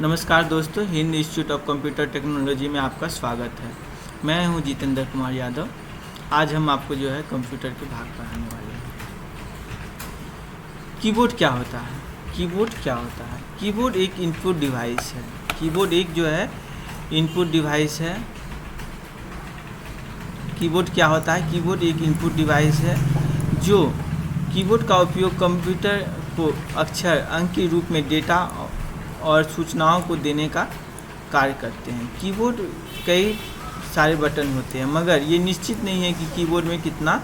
नमस्कार दोस्तों, Hind institute of computer technology में आपका स्वागत है। मैं हूं जितेंद्र कुमार यादव। आज हम आपको जो है कंप्यूटर के भाग पढ़ाने वाले हैं। कीबोर्ड क्या होता है? कीबोर्ड एक इनपुट डिवाइस है। कीबोर्ड एक जो है इनपुट डिवाइस है। कीबोर्ड क्या होता है? कीबोर्ड एक इनपुट डिवाइस है जो कीबोर्ड का उपयोग कंप्यूटर को अक्षर, अंक के रूप में डेटा और सूचनाओं को देने का कार्य करते हैं। कीबोर्ड कई सारे बटन होते हैं, मगर ये निश्चित नहीं है कि कीबोर्ड में कितना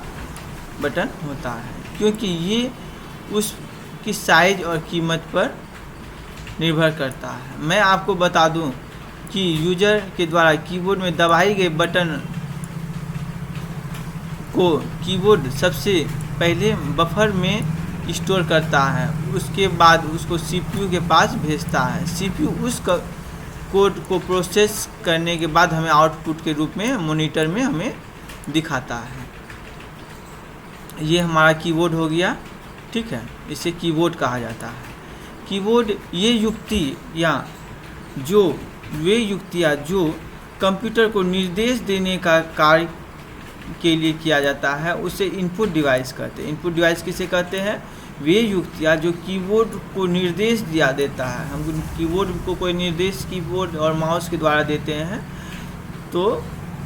बटन होता है, क्योंकि ये उसकी साइज और कीमत पर निर्भर करता है। मैं आपको बता दूं कि यूजर के द्वारा कीबोर्ड में दबाए गए बटन को कीबोर्ड सबसे पहले बफर में स्टोर करता है, उसके बाद उसको सीपीयू के पास भेजता है। सीपीयू उस कोड को प्रोसेस करने के बाद हमें आउटपुट के रूप में मॉनिटर में हमें दिखाता है। ये हमारा कीबोर्ड हो गया, ठीक है। इसे कीबोर्ड कहा जाता है। कीबोर्ड वे युक्तियाँ जो कंप्यूटर को निर्देश देने का कार्य के लिए किया जाता है, उसे इनपुट डिवाइस कहते हैं। इनपुट डिवाइस किसे कहते हैं? वे युक्तियाँ जो कीबोर्ड को निर्देश दिया देता है। हम कीबोर्ड को कोई निर्देश कीबोर्ड और माउस के द्वारा देते हैं तो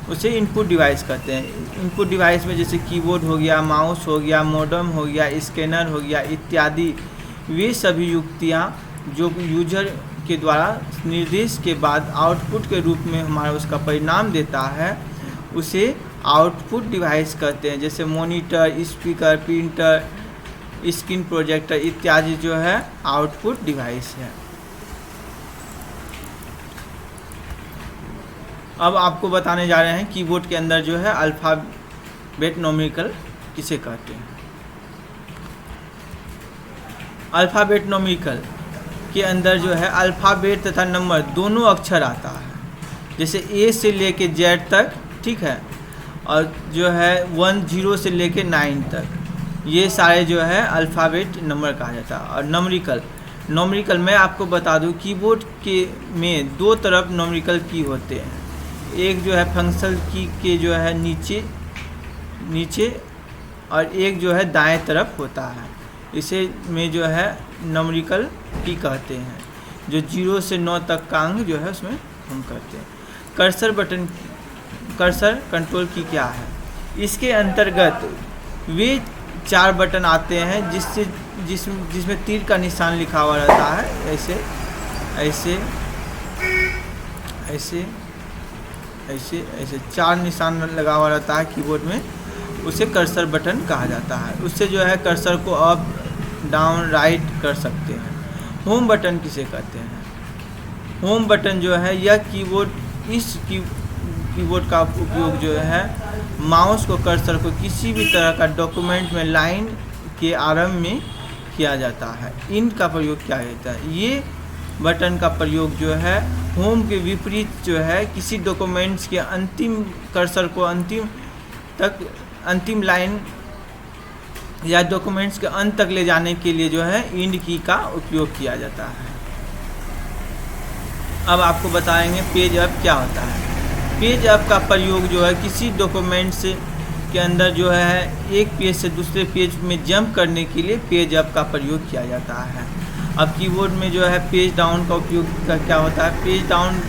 उसे इनपुट डिवाइस कहते हैं। इनपुट डिवाइस में जैसे कीबोर्ड हो गया, माउस हो गया, मॉडेम हो गया, स्कैनर हो गया इत्यादि, वे सभी युक्तियाँ जो यूजर के द्वारा निर्देश के बाद आउटपुट के रूप में हमारा उसका परिणाम देता है, उसे आउटपुट डिवाइस कहते हैं। जैसे monitor, speaker, printer, screen projector इत्यादि जो है आउटपुट डिवाइस है। अब आपको बताने जा रहे हैं कीबोर्ड के अंदर जो है अल्फ़ाबेट न्यूमेरिकल किसे कहते हैं। अल्फ़ाबेट न्यूमेरिकल के अंदर जो है अल्फ़ाबेट तथा नंबर दोनों अक्षर आता है। जैसे ए से लेके जेड तक, ठीक है, और जो है 10 से लेके 9 तक, ये सारे जो है अल्फ़ाबेट नंबर कहा जाता है। और नॉमरिकल मैं आपको बता दूं, कीबोर्ड के में दो तरफ नॉमरिकल की होते हैं। एक जो है फंक्शनल की के जो है नीचे और एक जो है दाएं तरफ होता है। इसे में जो है नॉमरिकल की कहते हैं, जो 0 से 9 तक का अंक जो है उसमें हम करते हैं। कर्सर कंट्रोल की क्या है? इसके अंतर्गत वे 4 बटन आते हैं जिसमें तीर का निशान लिखा हुआ रहता है। ऐसे 4 निशान लगा हुआ रहता है कीबोर्ड में, उसे कर्सर बटन कहा जाता है। उससे जो है कर्सर को अप, डाउन, राइट कर सकते हैं। होम बटन किसे कहते हैं? होम बटन जो है यह कीबोर्ड का उपयोग जो है माउस को कर्सर को किसी भी तरह का डॉक्यूमेंट में लाइन के आरंभ में किया जाता है। इन का प्रयोग क्या होता है? ये बटन का प्रयोग जो है होम के विपरीत जो है किसी डॉक्यूमेंट्स के अंतिम कर्सर को अंतिम लाइन या डॉक्यूमेंट्स के अंत तक ले जाने के लिए जो है इंड की का उपयोग किया जाता है। अब आपको बताएंगे पेज अप क्या होता है। पेज अप का प्रयोग जो है किसी डॉक्यूमेंट्स के अंदर जो है एक पेज से दूसरे पेज में जंप करने के लिए पेज अप का प्रयोग किया जाता है। अब कीबोर्ड में जो है पेज डाउन का उपयोग क्या होता है? पेज डाउन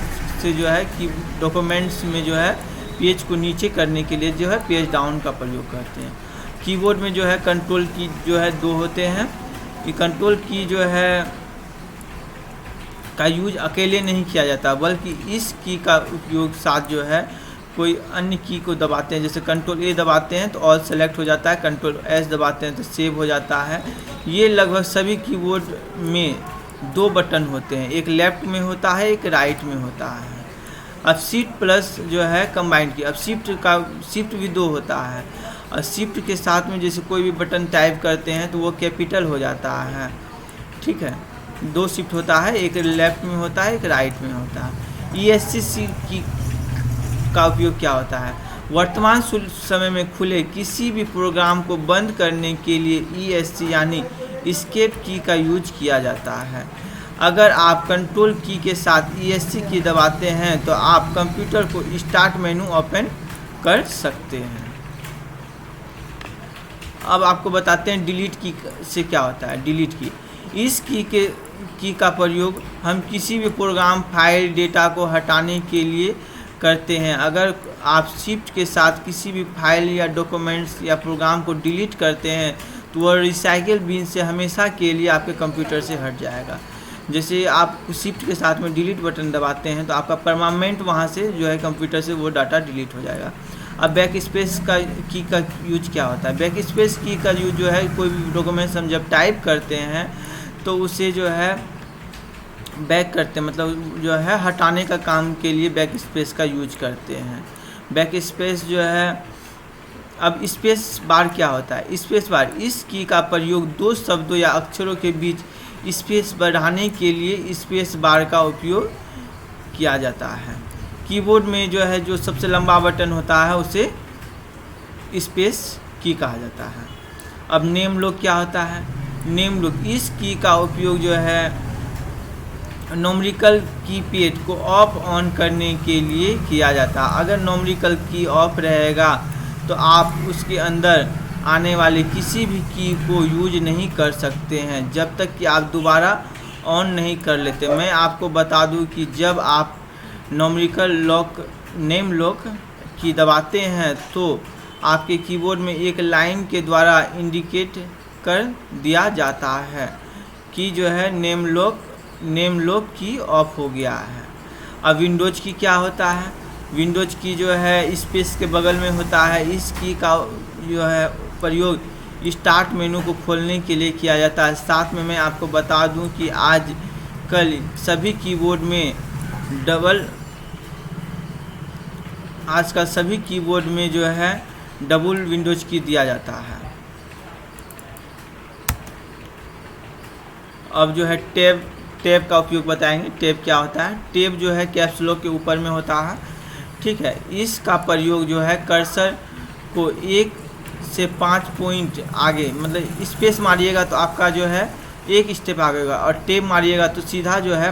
से जो है कि डॉक्यूमेंट्स में जो है पेज को नीचे करने के लिए जो है पेज डाउन का प्रयोग करते हैं। कीबोर्ड में जो है कंट्रोल की जो है 2 होते हैं। ये कंट्रोल की जो है का यूज अकेले नहीं किया जाता, बल्कि इस की का उपयोग साथ जो है कोई अन्य की को दबाते हैं। जैसे कंट्रोल ए दबाते हैं तो ऑल सेलेक्ट हो जाता है, कंट्रोल एस दबाते हैं तो सेव हो जाता है। ये लगभग सभी कीबोर्ड में 2 बटन होते हैं, एक लेफ्ट में होता है, एक राइट में होता है। अब शिफ्ट प्लस जो है कंबाइंड की, अब शिफ्ट भी 2 होता है, और शिफ्ट के साथ में जैसे कोई भी बटन टाइप करते हैं तो वो कैपिटल हो जाता है, ठीक है। 2 शिफ्ट होता है, एक लेफ्ट में होता है, एक राइट में होता है। ESC की का उपयोग क्या होता है? वर्तमान समय में खुले किसी भी प्रोग्राम को बंद करने के लिए ESC यानी एस्केप की का यूज किया जाता है। अगर आप कंट्रोल की के साथ ESC की दबाते हैं तो आप कंप्यूटर को स्टार्ट मेनू ओपन कर सकते हैं। अब आपको बताते हैं डिलीट की से क्या होता है। डिलीट की, इस की का प्रयोग हम किसी भी प्रोग्राम, फाइल, डेटा को हटाने के लिए करते हैं। अगर आप शिफ्ट के साथ किसी भी फाइल या डॉक्यूमेंट्स या प्रोग्राम को डिलीट करते हैं तो वह रिसाइकिल बिन से हमेशा के लिए आपके कंप्यूटर से हट जाएगा। जैसे आप शिफ्ट के साथ में डिलीट बटन दबाते हैं तो आपका परमानेंट वहाँ से जो है कंप्यूटर से वो डाटा डिलीट हो जाएगा। अब बैक स्पेस का यूज क्या होता है। बैक स्पेस की का यूज जो है कोई भी डॉक्यूमेंट्स हम जब टाइप करते हैं तो उसे जो है बैक करते हैं, मतलब जो है हटाने का काम के लिए बैक स्पेस का यूज करते हैं। बैक स्पेस जो है, अब स्पेस बार क्या होता है। स्पेस बार, इस की का प्रयोग दो शब्दों या अक्षरों के बीच स्पेस बढ़ाने के लिए स्पेस बार का उपयोग किया जाता है। कीबोर्ड में जो है जो सबसे लंबा बटन होता है उसे स्पेस की कहा जाता है। अब नेम लॉक क्या होता है। नेम लॉक, इस की का उपयोग जो है न्यूमेरिकल कीपैड को ऑफ ऑन करने के लिए किया जाता है। अगर न्यूमेरिकल की ऑफ रहेगा तो आप उसके अंदर आने वाले किसी भी की को यूज नहीं कर सकते हैं जब तक कि आप दोबारा ऑन नहीं कर लेते। मैं आपको बता दूं कि जब आप न्यूमेरिकल लॉक, नेम लॉक की दबाते हैं तो आपके कीबोर्ड में एक लाइन के द्वारा इंडिकेट कर दिया जाता है कि जो है नेम लॉक की ऑफ हो गया है। अब विंडोज की क्या होता है। विंडोज की जो है स्पेस के बगल में होता है। इस की का जो है प्रयोग स्टार्ट मेनू को खोलने के लिए किया जाता है। साथ में मैं आपको बता दूं कि आजकल सभी कीबोर्ड में जो है डबल विंडोज की दिया जाता है। अब जो है टैब का उपयोग बताएंगे। टैब क्या होता है। टैब जो है कैप्स लॉक के ऊपर में होता है, ठीक है। इसका प्रयोग जो है कर्सर को 1 से 5 पॉइंट आगे, मतलब स्पेस मारिएगा तो आपका जो है एक स्टेप आगे होगा और टैब मारिएगा तो सीधा जो है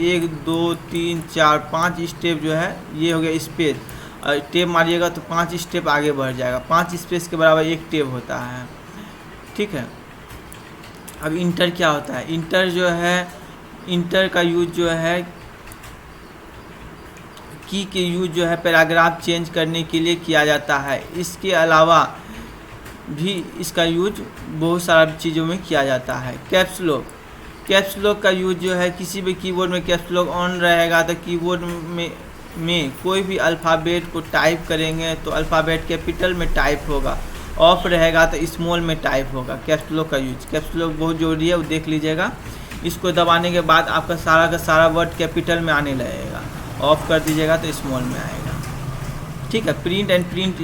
1 2 3 4 5 स्टेप जो है ये हो गया स्पेस, और टैब मारिएगा तो 5 स्टेप आगे बढ़ जाएगा। 5 स्पेस के बराबर एक टैब होता है, ठीक है। अब इंटर क्या होता है। इंटर जो है, इंटर का यूज जो है की के यूज जो है पैराग्राफ चेंज करने के लिए किया जाता है। इसके अलावा भी इसका यूज बहुत सारा चीज़ों में किया जाता है। कैप्स लॉक का यूज जो है किसी भी कीबोर्ड में कैप्स लॉक ऑन रहेगा तो कीबोर्ड में कोई भी अल्फ़ाबेट को टाइप करेंगे तो अल्फ़ाबेट कैपिटल में टाइप होगा, ऑफ रहेगा तो स्मॉल में टाइप होगा। कैप्स लॉक का यूज, कैप्स लॉक बहुत ज़रूरी है, वो देख लीजिएगा। इसको दबाने के बाद आपका सारा का सारा वर्ड कैपिटल में आने लगेगा, ऑफ कर दीजिएगा तो स्मॉल में आएगा, ठीक है। प्रिंट एंड प्रिंट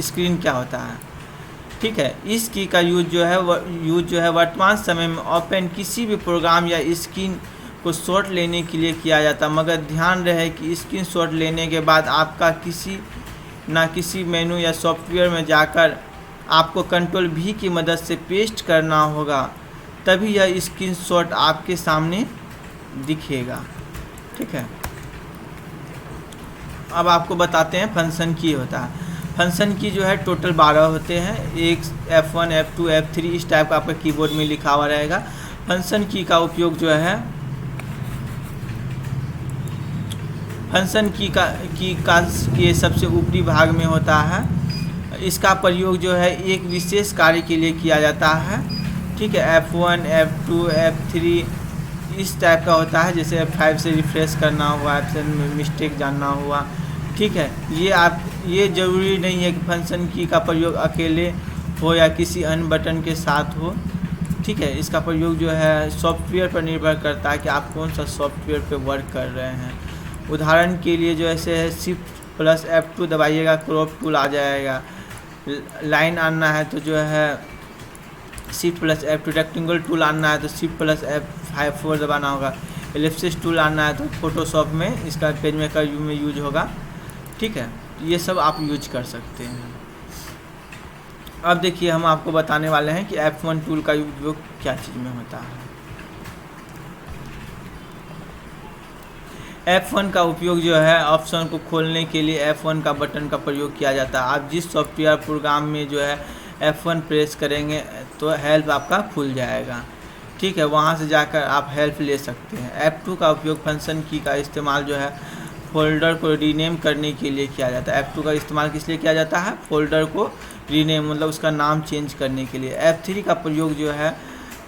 स्क्रीन क्या होता है, ठीक है। इस की का यूज जो है वर्तमान समय में ओपन किसी भी प्रोग्राम या स्क्रीन को शॉट लेने के लिए किया जाता है, मगर ध्यान रहे कि स्क्रीन शॉट लेने के बाद आपका किसी मेनू या सॉफ्टवेयर में जाकर आपको कंट्रोल V की मदद से पेस्ट करना होगा, तभी यह स्क्रीन शॉट आपके सामने दिखेगा, ठीक है। अब आपको बताते हैं फंक्शन की होता है। फंक्शन की जो है टोटल 12 होते हैं, एक F1 F2 F3 इस टाइप का आपका कीबोर्ड में लिखा हुआ रहेगा। फंक्शन की का उपयोग जो है फंक्शन की के सबसे ऊपरी भाग में होता है। इसका प्रयोग जो है एक विशेष कार्य के लिए किया जाता है, ठीक है। F1 F2 F3 इस टाइप का होता है, जैसे F5 से रिफ्रेश करना हुआ, F7 में मिस्टेक जानना हुआ, ठीक है। ये ज़रूरी नहीं है कि फंक्शन की का प्रयोग अकेले हो या किसी अन्य बटन के साथ हो, ठीक है। इसका प्रयोग जो है सॉफ्टवेयर पर निर्भर करता है कि आप कौन सा सॉफ्टवेयर पे वर्क कर रहे हैं। उदाहरण के लिए जो ऐसे है Shift+ F2 दबाइएगा, क्रॉप टूल आ जाएगा। लाइन आना है तो जो है Shift+ F2, रेक्टेंगल टूल आना है तो Shift+ F4 दबाना होगा। एलिप्सिस टूल आना है तो फोटोशॉप में इसका पेज मेकर में यूज होगा, ठीक है। ये सब आप यूज कर सकते हैं। अब देखिए हम आपको बताने वाले हैं कि F1 टूल का उपयोग क्या चीज़ में होता है। F1 का उपयोग जो है ऑप्शन को खोलने के लिए F1 का बटन का प्रयोग किया जाता है। आप जिस सॉफ्टवेयर प्रोग्राम में जो है F1 प्रेस करेंगे तो हेल्प आपका खुल जाएगा, ठीक है। वहाँ से जाकर आप हेल्प ले सकते हैं। F2 का उपयोग फंक्शन की का इस्तेमाल जो है फोल्डर को रीनेम करने के लिए किया जाता है। F2 का इस्तेमाल किस लिए किया जाता है? फोल्डर को रीनेम मतलब उसका नाम चेंज करने के लिए। F3 का प्रयोग जो है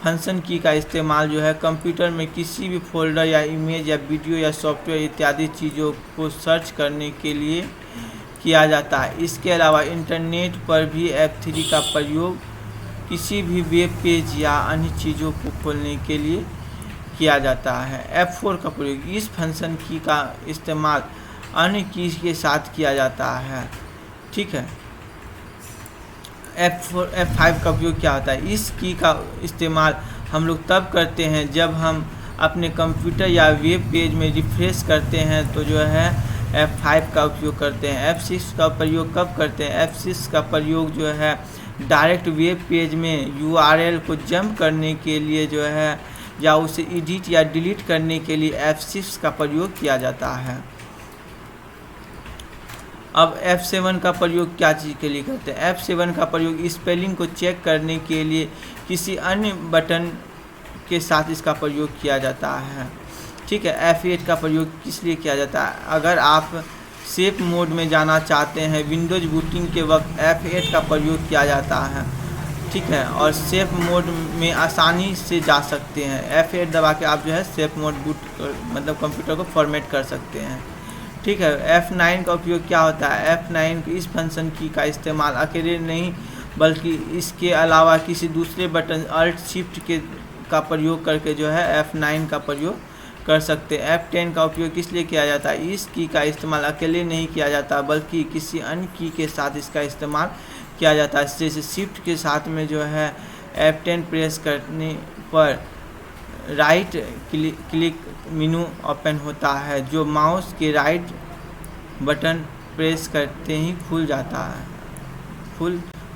फंक्शन की का इस्तेमाल जो है कंप्यूटर में किसी भी फोल्डर या इमेज या वीडियो या सॉफ्टवेयर इत्यादि चीज़ों को सर्च करने के लिए किया जाता है। इसके अलावा इंटरनेट पर भी F3 का प्रयोग किसी भी वेब पेज या अन्य चीज़ों को खोलने के लिए किया जाता है। F4 का प्रयोग इस फंक्शन की का इस्तेमाल अन्य की के साथ किया जाता है, ठीक है। F5 का उपयोग क्या होता है? इस की का इस्तेमाल हम लोग तब करते हैं जब हम अपने कंप्यूटर या वेब पेज में रिफ्रेश करते हैं तो जो है F5 का उपयोग करते हैं। F6 का प्रयोग कब करते हैं? F6 का प्रयोग जो है डायरेक्ट वेब पेज में URL को जंप करने के लिए जो है या उसे एडिट या डिलीट करने के लिए F6 का प्रयोग किया जाता है। अब F7 का प्रयोग क्या चीज़ के लिए करते हैं? F7 का प्रयोग स्पेलिंग को चेक करने के लिए किसी अन्य बटन के साथ इसका प्रयोग किया जाता है, ठीक है। F8 का प्रयोग किस लिए किया जाता है? अगर आप सेफ मोड में जाना चाहते हैं विंडोज बूटिंग के वक्त F8 का प्रयोग किया जाता है, ठीक है। और सेफ मोड में आसानी से जा सकते हैं। F8 दबा के आप जो है सेफ मोड बूट मतलब कंप्यूटर को फॉर्मेट कर सकते हैं, ठीक है। F9 का उपयोग क्या होता है? F9 इस फंक्शन की का इस्तेमाल अकेले नहीं बल्कि इसके अलावा किसी दूसरे बटन अल्ट शिफ्ट के का प्रयोग करके जो है F9 का प्रयोग कर सकते हैं। F10 का उपयोग किस लिए किया जाता है? इस की का इस्तेमाल अकेले नहीं किया जाता बल्कि किसी अन्य की के साथ इसका इस्तेमाल किया जाता है। जैसे शिफ्ट के साथ में जो है F10 प्रेस करने पर राइट क्लिक मेनू ओपन होता है जो माउस के राइट बटन प्रेस करते ही खुल जाता है,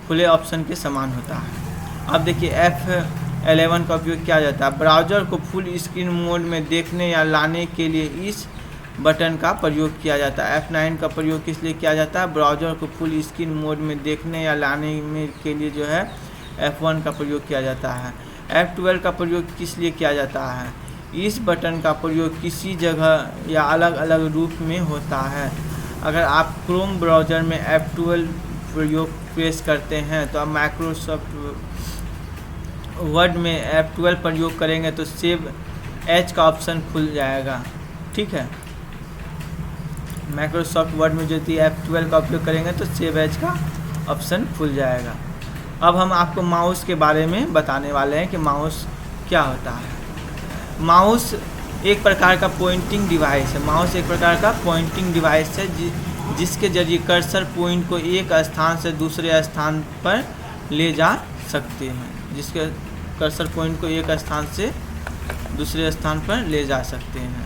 खुले ऑप्शन के समान होता है। अब देखिए F11 का उपयोग किया जाता है। ब्राउज़र को फुल स्क्रीन मोड में देखने या लाने के लिए इस बटन का प्रयोग किया जाता है। F9 का प्रयोग किस लिए किया जाता है? ब्राउज़र को फुल स्क्रीन मोड में देखने या लाने में के लिए जो है F1 का प्रयोग किया जाता है। F12 का प्रयोग किस लिए किया जाता है? इस बटन का प्रयोग किसी जगह या अलग अलग रूप में होता है। अगर आप क्रोम ब्राउज़र में F12 प्रयोग प्रेस करते हैं तो आप माइक्रोसॉफ्ट वर्ड में F12 प्रयोग करेंगे तो सेव एज का ऑप्शन खुल जाएगा, ठीक है। माइक्रोसॉफ्ट वर्ड में जो थी F12 का उपयोग करेंगे तो सेव एज का ऑप्शन खुल जाएगा। अब हम आपको माउस के बारे में बताने वाले हैं कि माउस क्या होता है। माउस एक प्रकार का पॉइंटिंग डिवाइस है। माउस एक प्रकार का पॉइंटिंग डिवाइस है जिसके जरिए कर्सर पॉइंट को एक स्थान से दूसरे स्थान पर ले जा सकते हैं। जिसके कर्सर पॉइंट को एक स्थान से दूसरे स्थान पर ले जा सकते हैं।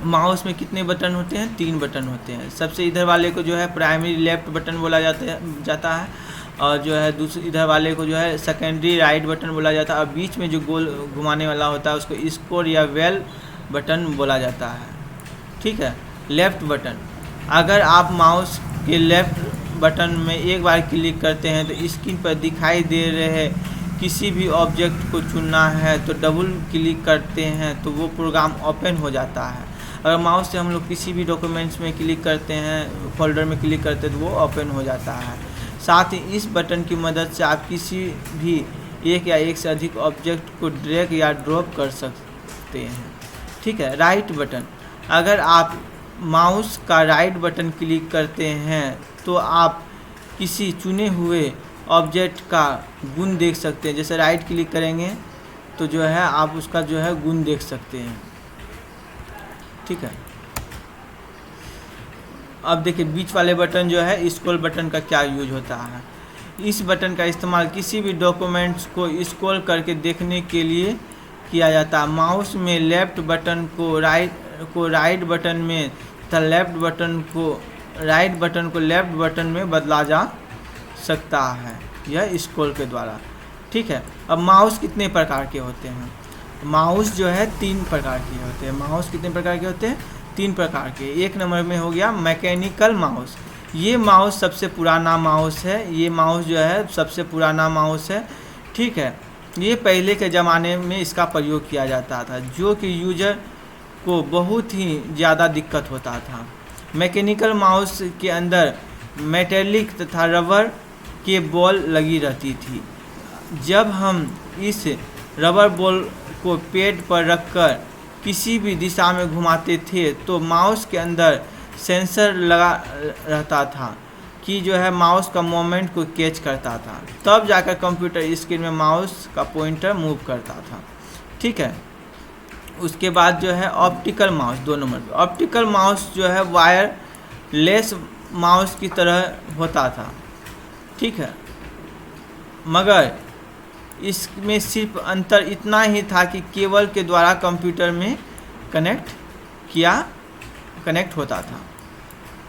माउस में कितने बटन होते हैं? 3 बटन होते हैं। सबसे इधर वाले को जो है प्राइमरी लेफ्ट बटन बोला जाता है और जो है दूसरे इधर वाले को जो है सेकेंडरी राइट बटन बोला जाता है और बीच में जो गोल घुमाने वाला होता है उसको स्कोर या वेल बटन बोला जाता है, ठीक है। लेफ़्ट बटन, अगर आप माउस के लेफ़्ट बटन में एक बार क्लिक करते हैं तो स्क्रीन पर दिखाई दे रहे किसी भी ऑब्जेक्ट को चुनना है तो डबल क्लिक करते हैं तो वो प्रोग्राम ओपन हो जाता है। अगर माउस से हम लोग किसी भी डॉक्यूमेंट्स में क्लिक करते हैं, फोल्डर में क्लिक करते हैं तो वो ओपन हो जाता है। साथ ही इस बटन की मदद से आप किसी भी एक या एक से अधिक ऑब्जेक्ट को ड्रैग या ड्रॉप कर सकते हैं, ठीक है। राइट बटन, अगर आप माउस का राइट बटन क्लिक करते हैं तो आप किसी चुने हुए ऑब्जेक्ट का गुण देख सकते हैं। जैसे राइट क्लिक करेंगे तो जो है आप उसका जो है गुण देख सकते हैं, ठीक है। अब देखिए बीच वाले बटन जो है स्क्रॉल बटन का क्या यूज होता है। इस बटन का इस्तेमाल किसी भी डॉक्यूमेंट्स को स्क्रॉल करके देखने के लिए किया जाता है। माउस में लेफ्ट बटन को राइट बटन में तथा लेफ्ट बटन को राइट बटन को लेफ्ट बटन में बदला जा सकता है यह स्क्रॉल के द्वारा, ठीक है। अब माउस कितने प्रकार के होते हैं? माउस जो है 3 प्रकार के होते हैं। माउस कितने प्रकार के होते हैं? 3 प्रकार के। एक नंबर में हो गया मैकेनिकल माउस। ये माउस सबसे पुराना माउस है। ये माउस जो है सबसे पुराना माउस है, ठीक है। ये पहले के ज़माने में इसका प्रयोग किया जाता था, जो कि यूजर को बहुत ही ज़्यादा दिक्कत होता था। मैकेनिकल माउस के अंदर मेटेलिक तथा रबर के बॉल लगी रहती थी। जब हम इस रबर बॉल को पैड पर रखकर किसी भी दिशा में घुमाते थे तो माउस के अंदर सेंसर लगा रहता था कि जो है माउस का मोमेंट को कैच करता था, तब जाकर कंप्यूटर स्क्रीन में माउस का पॉइंटर मूव करता था, ठीक है। उसके बाद जो है ऑप्टिकल माउस, 2 नंबर पे। ऑप्टिकल माउस जो है वायरलेस माउस की तरह होता था, ठीक है, मगर इसमें सिर्फ अंतर इतना ही था कि केबल के द्वारा कंप्यूटर में कनेक्ट होता था।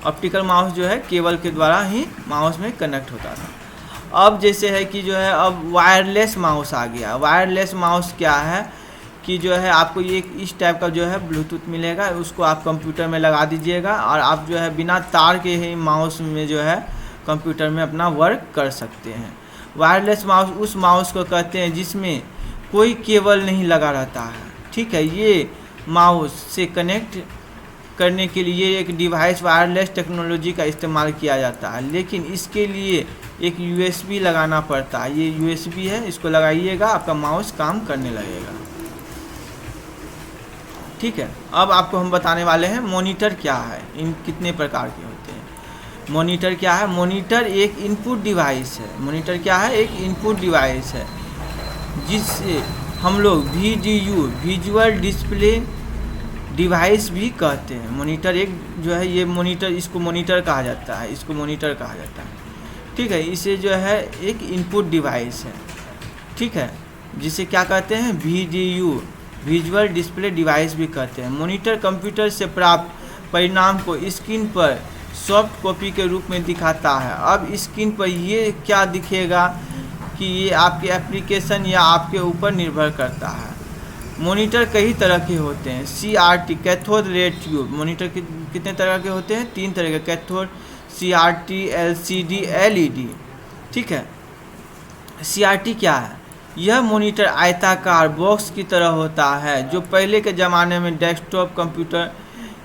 ऑप्टिकल माउस जो है केबल के द्वारा ही माउस में कनेक्ट होता था। अब जैसे है कि जो है अब वायरलेस माउस आ गया। वायरलेस माउस क्या है कि जो है आपको ये इस टाइप का जो है ब्लूटूथ मिलेगा, उसको आप कंप्यूटर में लगा दीजिएगा और आप जो है बिना तार के ही माउस में जो है कंप्यूटर में अपना वर्क कर सकते हैं। वायरलेस माउस उस माउस को कहते हैं जिसमें कोई केबल नहीं लगा रहता है, ठीक है। ये माउस से कनेक्ट करने के लिए एक डिवाइस वायरलेस टेक्नोलॉजी का इस्तेमाल किया जाता है, लेकिन इसके लिए एक USB लगाना पड़ता है। ये USB है, इसको लगाइएगा, आपका माउस काम करने लगेगा, ठीक है। अब आपको हम बताने वाले हैं मॉनिटर क्या है, इन कितने प्रकार के होते हैं। मॉनिटर क्या है? मॉनिटर एक इनपुट डिवाइस है। मॉनिटर क्या है? एक इनपुट डिवाइस है जिससे हम लोग VDU विजुअल डिस्प्ले डिवाइस भी कहते हैं। मॉनिटर एक जो है ये मॉनिटर, इसको मॉनिटर कहा जाता है, इसको मॉनिटर कहा जाता है, ठीक है। इसे जो है एक इनपुट डिवाइस है, ठीक है, जिसे क्या कहते हैं? VDU विजुअल डिस्प्ले डिवाइस भी कहते हैं। मॉनिटर कंप्यूटर से प्राप्त परिणाम को स्क्रीन पर सॉफ्ट कॉपी के रूप में दिखाता है। अब स्क्रीन पर ये क्या दिखेगा कि ये आपके एप्लीकेशन या आपके ऊपर निर्भर करता है। मॉनिटर कई तरह के होते हैं। CRT cathode ray tube monitor कितने तरह के होते हैं? 3 तरह के, कैथोड, CRT, LCD, LED, ठीक है। CRT क्या है? यह मॉनिटर आयताकार बॉक्स की तरह होता है जो पहले के ज़माने में डेस्कटॉप कंप्यूटर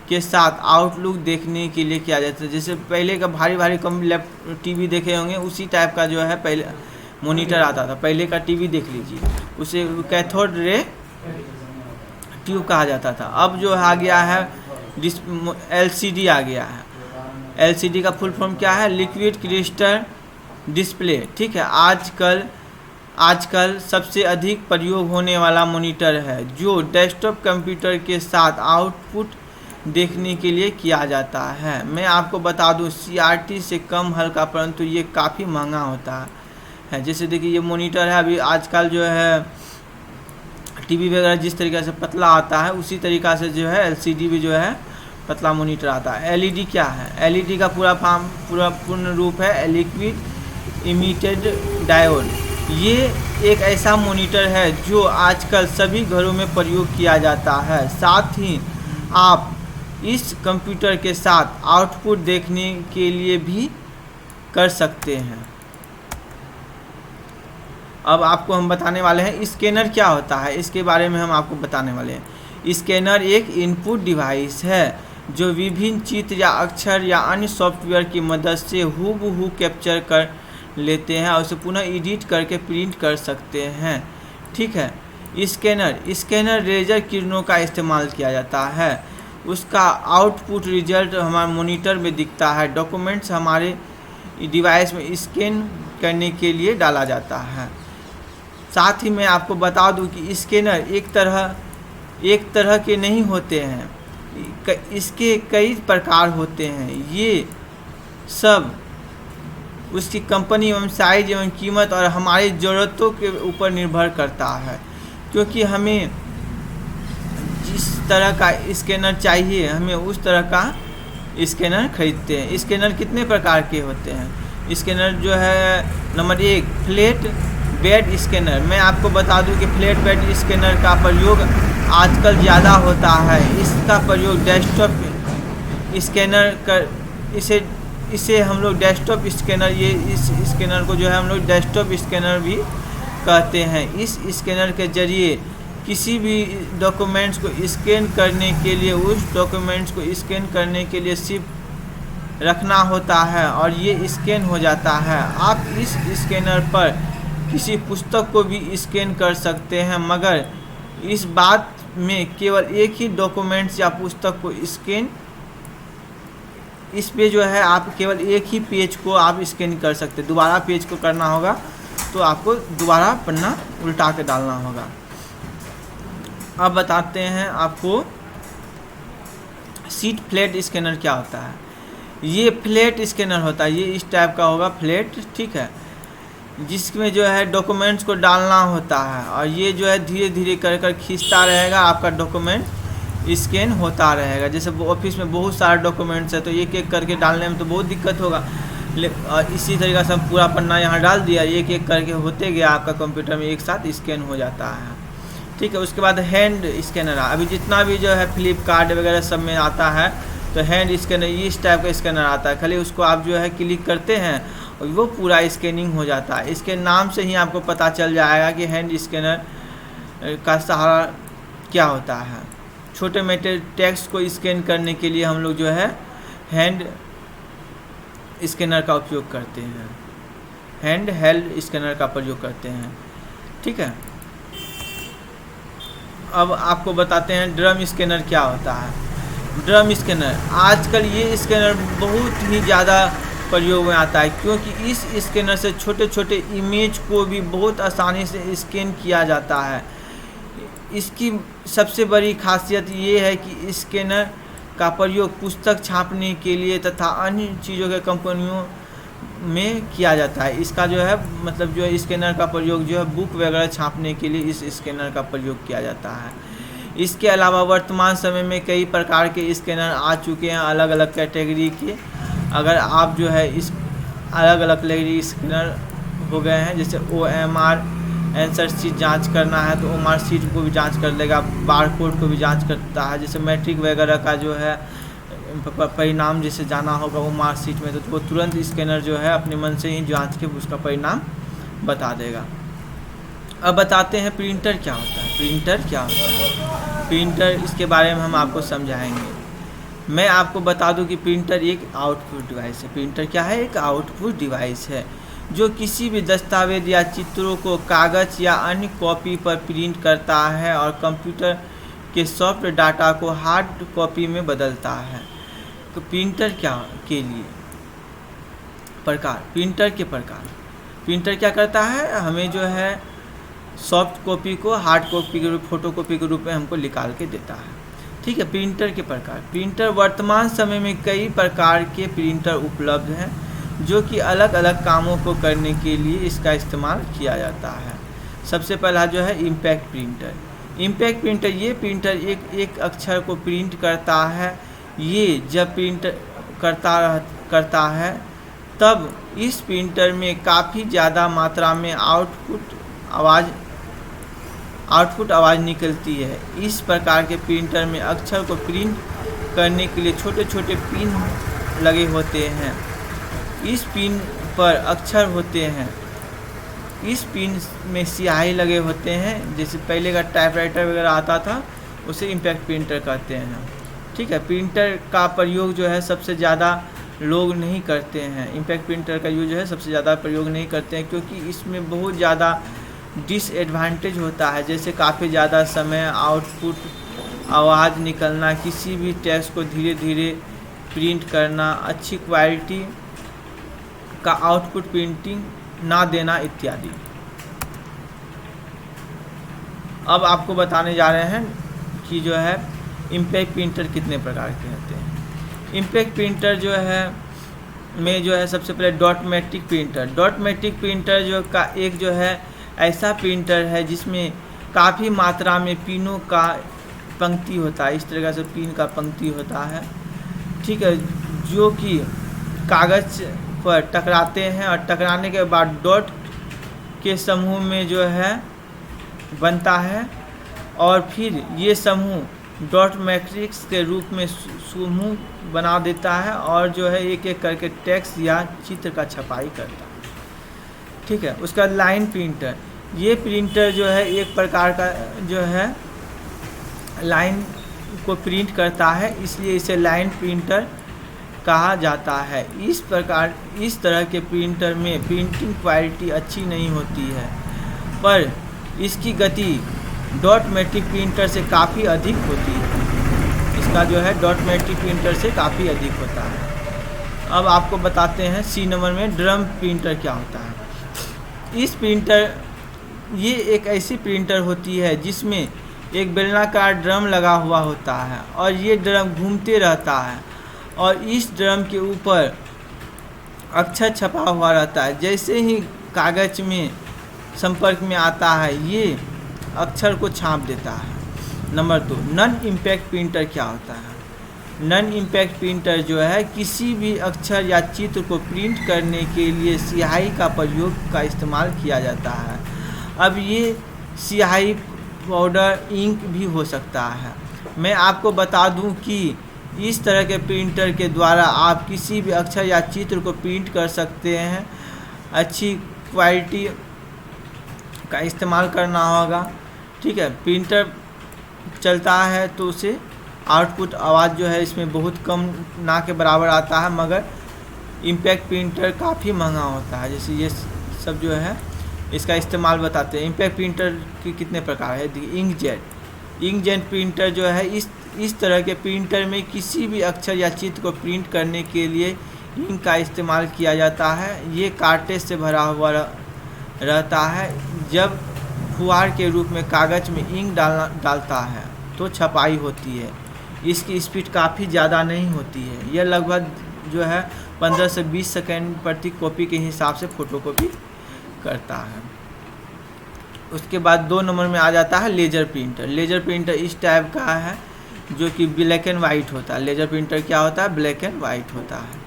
के साथ आउटलुक देखने के लिए किया जाता है। जैसे पहले का भारी भारी TV देखे होंगे, उसी टाइप का जो है पहले मॉनिटर आता था। पहले का TV देख लीजिए, उसे कैथोड रे ट्यूब कहा जाता था। अब जो आ गया है LCD आ गया है। LCD का फुल फॉर्म क्या है? लिक्विड क्रिस्टल डिस्प्ले, ठीक है। आजकल सबसे अधिक प्रयोग होने वाला मॉनिटर है जो डेस्कटॉप कंप्यूटर के साथ आउटपुट देखने के लिए किया जाता है। मैं आपको बता दूं CRT से कम हल्का, परंतु ये काफ़ी महंगा होता है। जैसे देखिए ये मॉनिटर है, अभी आजकल जो है TV वगैरह जिस तरीके से पतला आता है उसी तरीक़ा से जो है LCD भी जो है पतला मॉनिटर आता है। LED क्या है? LED का पूर्ण रूप है लिक्विड इमिटेड डायोड। ये एक ऐसा मॉनिटर है जो आजकल सभी घरों में प्रयोग किया जाता है। साथ ही आप इस कंप्यूटर के साथ आउटपुट देखने के लिए भी कर सकते हैं। अब आपको हम बताने वाले हैं स्कैनर क्या होता है, इसके बारे में हम आपको बताने वाले हैं। स्कैनर एक इनपुट डिवाइस है जो विभिन्न चित्र या अक्षर या अन्य सॉफ्टवेयर की मदद से हूबहू कैप्चर कर लेते हैं और उसे पुनः एडिट करके प्रिंट कर सकते हैं, ठीक है। स्कैनर लेजर किरणों का इस्तेमाल किया जाता है। उसका आउटपुट रिजल्ट हमारे मॉनिटर में दिखता है। डॉक्यूमेंट्स हमारे डिवाइस में स्कैन करने के लिए डाला जाता है। साथ ही मैं आपको बता दूं कि स्कैनर एक तरह के नहीं होते हैं, इसके कई प्रकार होते हैं। ये सब उसकी कंपनी एवं साइज एवं कीमत और हमारी ज़रूरतों के ऊपर निर्भर करता है, क्योंकि हमें जिस तरह का स्कैनर चाहिए हमें उस तरह का स्कैनर खरीदते हैं। स्कैनर कितने प्रकार के होते हैं? स्कैनर जो है नंबर 1 फ्लैट बेड स्कैनर, मैं आपको बता दूं कि फ्लैट बेड स्कैनर का प्रयोग आजकल ज़्यादा होता है। इसका प्रयोग डेस्कटॉप स्कैनर कर इसे हम लोग डेस्कटॉप स्कैनर, ये इस स्कैनर को जो है हम लोग डेस्कटॉप स्कैनर भी कहते हैं। इस स्कैनर के जरिए किसी भी डॉक्यूमेंट्स को स्कैन करने के लिए उस डॉक्यूमेंट्स को स्कैन करने के लिए सिर्फ रखना होता है और ये स्कैन हो जाता है। आप इस स्कैनर पर किसी पुस्तक को भी स्कैन कर सकते हैं, मगर इस बात में केवल एक ही डॉक्यूमेंट्स या पुस्तक को स्कैन, इस पे जो है आप केवल एक ही पेज को आप स्कैन कर सकते। दोबारा पेज को करना होगा तो आपको दोबारा पन्ना उल्टा के डालना होगा। अब बताते हैं आपको सीट फ्लैट स्कैनर क्या होता है। ये फ्लैट स्कैनर होता है, ये इस टाइप का होगा फ्लैट, ठीक है, जिसमें जो है डॉक्यूमेंट्स को डालना होता है और ये जो है धीरे धीरे कर कर खींचता रहेगा, आपका डॉक्यूमेंट स्कैन होता रहेगा। जैसे ऑफिस में बहुत सारे डॉक्यूमेंट्स है तो एक एक करके डालने में तो बहुत दिक्कत होगा, और इसी तरीके से हम पूरा पन्ना यहाँ डाल दिया, एक एक करके होते गया, आपका कंप्यूटर में एक साथ स्कैन हो जाता है, ठीक है। उसके बाद हैंड स्कैनर, अभी जितना भी जो है फ्लिपकार्ट वगैरह सब में आता है तो हैंड स्कैनर इस टाइप का स्कैनर आता है। खाली उसको आप जो है क्लिक करते हैं और वो पूरा स्कैनिंग हो जाता है। इसके नाम से ही आपको पता चल जाएगा कि हैंड स्कैनर का सहारा क्या होता है। छोटे मोटे टेक्स्ट को स्कैन करने के लिए हम लोग जो है हैंड स्कैनर का उपयोग करते हैं, हैंड हेल्ड स्कैनर का प्रयोग करते हैं, ठीक है। अब आपको बताते हैं ड्रम स्कैनर क्या होता है। ड्रम स्कैनर, आजकल ये स्कैनर बहुत ही ज़्यादा प्रयोग में आता है, क्योंकि इस स्कैनर से छोटे छोटे इमेज को भी बहुत आसानी से स्कैन किया जाता है। इसकी सबसे बड़ी खासियत ये है कि स्कैनर का प्रयोग पुस्तक छापने के लिए तथा अन्य चीज़ों के कंपनियों में किया जाता है। इसका जो है मतलब जो है स्कैनर का प्रयोग जो है बुक वगैरह छापने के लिए इस स्कैनर का प्रयोग किया जाता है। इसके अलावा वर्तमान समय में कई प्रकार के स्कैनर आ चुके हैं अलग अलग कैटेगरी के। अगर आप जो है इस अलग अलग कैटेगरी स्कैनर हो गए हैं, जैसे OMR आंसर शीट जांच करना है तो OMR शीट को भी जांच कर लेगा, बारकोड को भी जांच करता है। जैसे मैट्रिक वगैरह का जो है परिणाम जैसे जाना होगा OMR शीट में तो वो तुरंत स्कैनर जो है अपने मन से ही जांच के उसका परिणाम बता देगा। अब बताते हैं प्रिंटर क्या होता है। प्रिंटर क्या होता है, प्रिंटर इसके बारे में हम आपको समझाएंगे। मैं आपको बता दूं कि प्रिंटर एक आउटपुट डिवाइस है। प्रिंटर क्या है, एक आउटपुट डिवाइस है जो किसी भी दस्तावेज या चित्रों को कागज़ या अन्य कॉपी पर प्रिंट करता है और कंप्यूटर के सॉफ्ट डाटा को हार्ड कॉपी में बदलता है। तो प्रिंटर क्या के लिए प्रकार, प्रिंटर के प्रकार, प्रिंटर क्या करता है, हमें जो है सॉफ्ट कॉपी को हार्ड कॉपी के रूप, फोटो कॉपी के रूप में हमको निकाल के देता है, ठीक है। प्रिंटर के प्रकार, प्रिंटर वर्तमान समय में कई प्रकार के प्रिंटर उपलब्ध हैं जो कि अलग अलग कामों को करने के लिए इसका इस्तेमाल किया जाता है। सबसे पहला जो है इम्पैक्ट प्रिंटर। इम्पैक्ट प्रिंटर, ये प्रिंटर एक अक्षर को प्रिंट करता है। ये जब प्रिंट करता है तब इस प्रिंटर में काफ़ी ज़्यादा मात्रा में आउटपुट आवाज़ निकलती है। इस प्रकार के प्रिंटर में अक्षर को प्रिंट करने के लिए छोटे छोटे पिन लगे होते हैं। इस पिन पर अक्षर होते हैं, इस पिन में स्याही लगे होते हैं। जैसे पहले का टाइपराइटर वगैरह आता था उसे इम्पैक्ट प्रिंटर कहते हैं, ठीक है। प्रिंटर का प्रयोग जो है सबसे ज़्यादा लोग नहीं करते हैं। इम्पैक्ट प्रिंटर का यूज है सबसे ज़्यादा प्रयोग नहीं करते हैं क्योंकि इसमें बहुत ज़्यादा डिसएडवांटेज होता है। जैसे काफ़ी ज़्यादा समय, आउटपुट आवाज़ निकलना, किसी भी टेक्स्ट को धीरे धीरे प्रिंट करना, अच्छी क्वालिटी का आउटपुट प्रिंटिंग ना देना इत्यादि। अब आपको बताने जा रहे हैं कि जो है इम्पैक्ट प्रिंटर कितने प्रकार के होते हैं। इम्पैक्ट प्रिंटर जो है में जो है सबसे पहले डॉटमेटिक प्रिंटर। डॉटमेटिक प्रिंटर जो का एक जो है ऐसा प्रिंटर है जिसमें काफ़ी मात्रा में पिनों का पंक्ति होता है। इस तरह से पिन का पंक्ति होता है, ठीक है, जो कि कागज़ पर टकराते हैं और टकराने के बाद डॉट के समूह में जो है बनता है और फिर ये समूह डॉट मैट्रिक्स के रूप में समूह बना देता है और जो है एक एक करके टेक्स्ट या चित्र का छपाई करता है। ठीक है, उसका लाइन प्रिंटर, ये प्रिंटर जो है एक प्रकार का जो है लाइन को प्रिंट करता है, इसलिए इसे लाइन प्रिंटर कहा जाता है। इस तरह के प्रिंटर में प्रिंटिंग क्वालिटी अच्छी नहीं होती है, पर इसकी गति डॉट मैट्रिक प्रिंटर से काफ़ी अधिक होती है। इसका जो है डॉट मैट्रिक प्रिंटर से काफ़ी अधिक होता है। अब आपको बताते हैं सी नंबर में ड्रम प्रिंटर क्या होता है। इस प्रिंटर ये एक ऐसी प्रिंटर होती है जिसमें एक बेलनाकार ड्रम लगा हुआ होता है और ये ड्रम घूमते रहता है और इस ड्रम के ऊपर अक्षर छपा हुआ रहता है। जैसे ही कागज़ में संपर्क में आता है ये अक्षर को छाप देता है। नंबर 2, नॉन इम्पैक्ट प्रिंटर क्या होता है। नॉन इम्पैक्ट प्रिंटर जो है किसी भी अक्षर या चित्र को प्रिंट करने के लिए स्याही का प्रयोग का इस्तेमाल किया जाता है। अब ये स्याही पाउडर इंक भी हो सकता है। मैं आपको बता दूं कि इस तरह के प्रिंटर के द्वारा आप किसी भी अक्षर या चित्र को प्रिंट कर सकते हैं। अच्छी क्वालिटी का इस्तेमाल करना होगा। ठीक है, प्रिंटर चलता है तो उसे आउटपुट आवाज़ जो है इसमें बहुत कम ना के बराबर आता है, मगर इम्पैक्ट प्रिंटर काफ़ी महंगा होता है। जैसे ये सब जो है इसका इस्तेमाल बताते हैं। इम्पैक्ट प्रिंटर के कितने प्रकार है, देखिए इंकजेट प्रिंटर जो है इस तरह के प्रिंटर में किसी भी अक्षर या चित्र को प्रिंट करने के लिए इंक का इस्तेमाल किया जाता है। ये कार्ट्रिज से भरा हुआ रहता है। जब फुहार के रूप में कागज़ में इंक डालता है तो छपाई होती है। इसकी स्पीड काफ़ी ज़्यादा नहीं होती है। यह लगभग जो है 15 से 20 सेकेंड प्रति कॉपी के हिसाब से फ़ोटोकॉपी करता है। उसके बाद 2 नंबर में आ जाता है लेजर प्रिंटर। लेजर प्रिंटर इस टाइप का है जो कि ब्लैक एंड वाइट होता है। लेजर प्रिंटर क्या होता है, ब्लैक एंड वाइट होता है।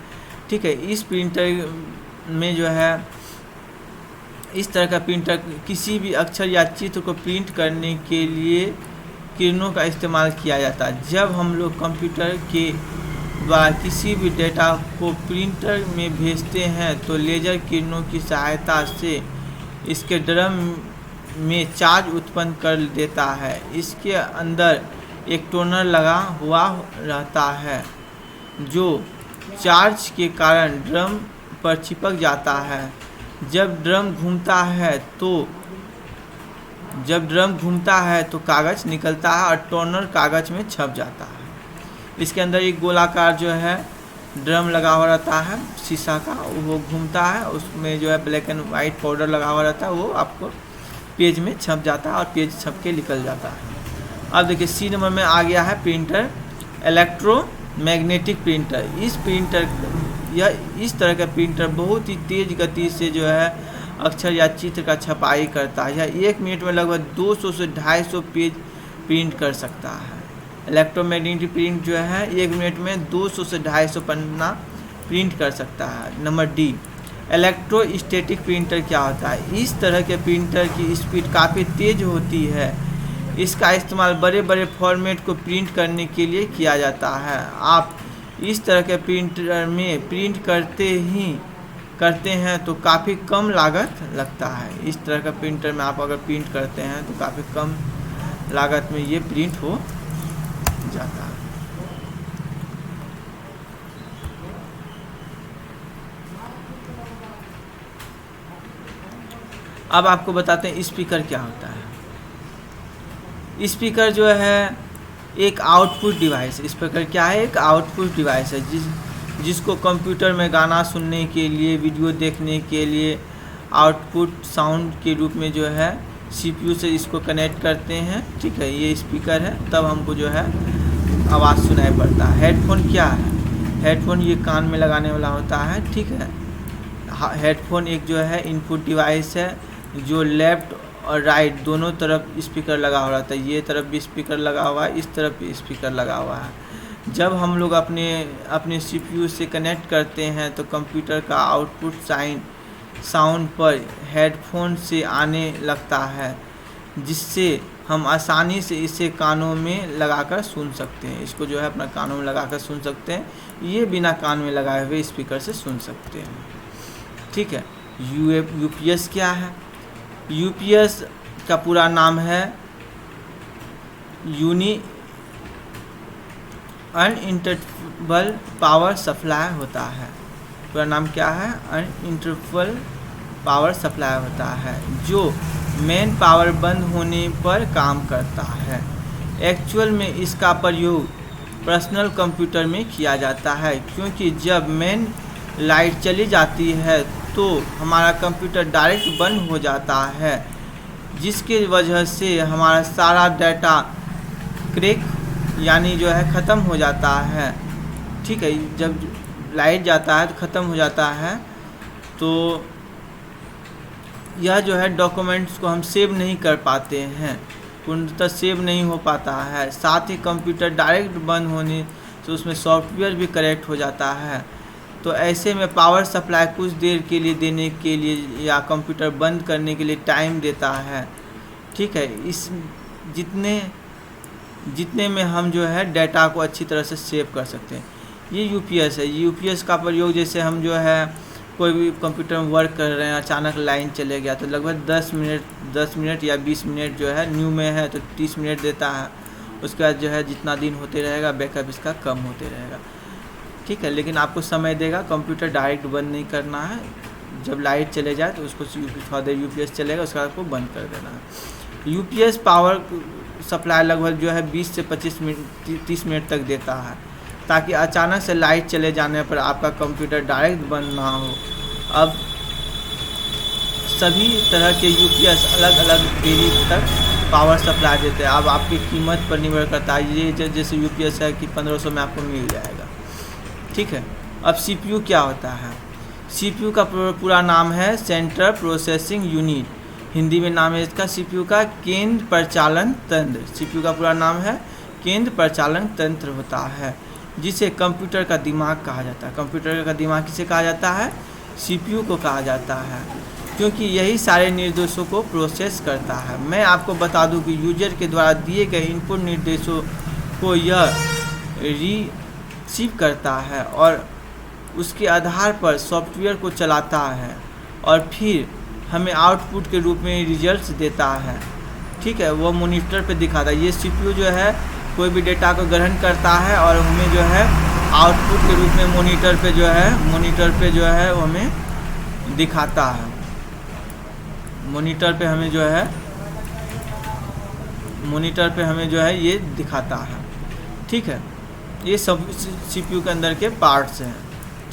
ठीक है, इस प्रिंटर में जो है इस तरह का प्रिंटर किसी भी अक्षर या चित्र को प्रिंट करने के लिए किरणों का इस्तेमाल किया जाता है। जब हम लोग कंप्यूटर के द्वारा किसी भी डेटा को प्रिंटर में भेजते हैं तो लेजर किरणों की सहायता से इसके ड्रम में चार्ज उत्पन्न कर देता है। इसके अंदर एक टोनर लगा हुआ रहता है जो चार्ज के कारण ड्रम पर चिपक जाता है। जब ड्रम घूमता है तो कागज़ निकलता है और टोनर कागज़ में छप जाता है। इसके अंदर एक गोलाकार जो है ड्रम लगा हुआ रहता है शीशा का, वो घूमता है, उसमें जो है ब्लैक एंड वाइट पाउडर लगा हुआ रहता है, वो आपको पेज में छप जाता है और पेज छप के निकल जाता है। अब देखिए सी नंबर में आ गया है प्रिंटर इलेक्ट्रोमैग्नेटिक प्रिंटर। इस तरह का प्रिंटर बहुत ही तेज़ गति से जो है अक्षर या चित्र का छपाई करता है। यह 1 मिनट में लगभग 200 से 250 पेज प्रिंट कर सकता है। इलेक्ट्रोमैग्नेटिक प्रिंट जो है 1 मिनट में 200 से 250 पन्ना प्रिंट कर सकता है। नंबर डी, इलेक्ट्रोस्टैटिक प्रिंटर क्या होता है। इस तरह के प्रिंटर की स्पीड काफ़ी तेज़ होती है। इसका इस्तेमाल बड़े बड़े फॉर्मेट को प्रिंट करने के लिए किया जाता है। आप इस तरह के प्रिंटर में प्रिंट करते हैं तो काफ़ी कम लागत लगता है। इस तरह का प्रिंटर में आप अगर प्रिंट करते हैं तो काफ़ी कम लागत में ये प्रिंट हो जाता है। अब आपको बताते हैं स्पीकर क्या होता है। स्पीकर जो है एक आउटपुट डिवाइस है। स्पीकर क्या है, एक आउटपुट डिवाइस है जिसको कंप्यूटर में गाना सुनने के लिए, वीडियो देखने के लिए आउटपुट साउंड के रूप में जो है सीपीयू से इसको कनेक्ट करते हैं। ठीक है, ये स्पीकर है, तब हमको जो है आवाज़ सुनाई पड़ता है। हेडफोन क्या है, हेडफोन ये कान में लगाने वाला होता है। ठीक है, हेडफोन एक जो है इनपुट डिवाइस है जो लेफ़्ट और राइट दोनों तरफ स्पीकर लगा हुआ रहता है। ये तरफ भी स्पीकर लगा हुआ है, इस तरफ भी स्पीकर लगा हुआ है। जब हम लोग अपने सीपीयू से कनेक्ट करते हैं तो कंप्यूटर का आउटपुट साइन साउंड पर हेडफोन से आने लगता है, जिससे हम आसानी से इसे कानों में लगाकर सुन सकते हैं। इसको जो है अपना कानों में लगाकर सुन सकते हैं, ये बिना कान में लगाए हुए स्पीकर से सुन सकते हैं। ठीक है। यूपीएस क्या है? यूपीएस का पूरा नाम है यूनी अनइंटरप्टेबल पावर सप्लाई होता है। पूरा नाम क्या है? अनइंटरप्टेबल पावर सप्लाई होता है, जो मेन पावर बंद होने पर काम करता है। एक्चुअल में इसका प्रयोग पर्सनल कंप्यूटर में किया जाता है, क्योंकि जब मेन लाइट चली जाती है तो हमारा कंप्यूटर डायरेक्ट बंद हो जाता है, जिसके वजह से हमारा सारा डाटा क्रैक यानी जो है ख़त्म हो जाता है। ठीक है। जब लाइट जाता है तो ख़त्म हो जाता है, तो यह जो है डॉक्यूमेंट्स को हम सेव नहीं कर पाते हैं, पूर्णतः सेव नहीं हो पाता है। साथ ही कंप्यूटर डायरेक्ट बंद होने से उसमें सॉफ्टवेयर भी करेक्ट हो जाता है। तो ऐसे में पावर सप्लाई कुछ देर के लिए देने के लिए या कंप्यूटर बंद करने के लिए टाइम देता है। ठीक है। इस जितने में हम जो है डाटा को अच्छी तरह से सेव कर सकते हैं, ये यूपीएस है। यूपीएस का प्रयोग जैसे हम जो है कोई भी कंप्यूटर में वर्क कर रहे हैं, अचानक लाइन चले गया तो लगभग 10 मिनट या 20 मिनट जो है, न्यू में है तो 30 मिनट देता है। उसके बाद जो है जितना दिन होते रहेगा बैकअप इसका कम होते रहेगा। ठीक है। लेकिन आपको समय देगा, कंप्यूटर डायरेक्ट बंद नहीं करना है। जब लाइट चले जाए तो उसको थोड़ा देर यूपीएस चलेगा, उसके बाद आपको बंद कर देना है। यूपीएस पावर सप्लाई लगभग जो है 20 से 25 मिनट 30 मिनट तक देता है, ताकि अचानक से लाइट चले जाने पर आपका कंप्यूटर डायरेक्ट बंद ना हो। अब सभी तरह के यूपीएस अलग अलग देरी तक पावर सप्लाई देते हैं। अब आपकी कीमत पर निर्भर करता है। ये जैसे यूपीएस है कि 1500 में आपको मिल जाएगा। ठीक है। अब सीपीयू क्या होता है? सीपीयू का पूरा नाम है सेंट्रल प्रोसेसिंग यूनिट। हिंदी में नाम है इसका सीपीयू का केंद्र परिचालन तंत्र। सीपीयू का पूरा नाम है केंद्र परिचालन तंत्र होता है, जिसे कंप्यूटर का दिमाग कहा जाता है। कंप्यूटर का दिमाग किसे कहा जाता है? सीपीयू को कहा जाता है, क्योंकि यही सारे निर्देशों को प्रोसेस करता है। मैं आपको बता दूं कि यूजर के द्वारा दिए गए इनपुट निर्देशों को यह रिसीव करता है और उसके आधार पर सॉफ्टवेयर को चलाता है और फिर हमें आउटपुट के रूप में रिजल्ट्स देता है। ठीक है। वो मॉनिटर पे दिखाता है। ये सीपीयू जो है कोई भी डेटा को ग्रहण करता है और हमें जो है आउटपुट के रूप में मॉनिटर पे जो है वो हमें दिखाता है। मॉनिटर पे हमें जो है ये दिखाता है। ठीक है। ये सब सीपीयू के अंदर के पार्ट्स हैं।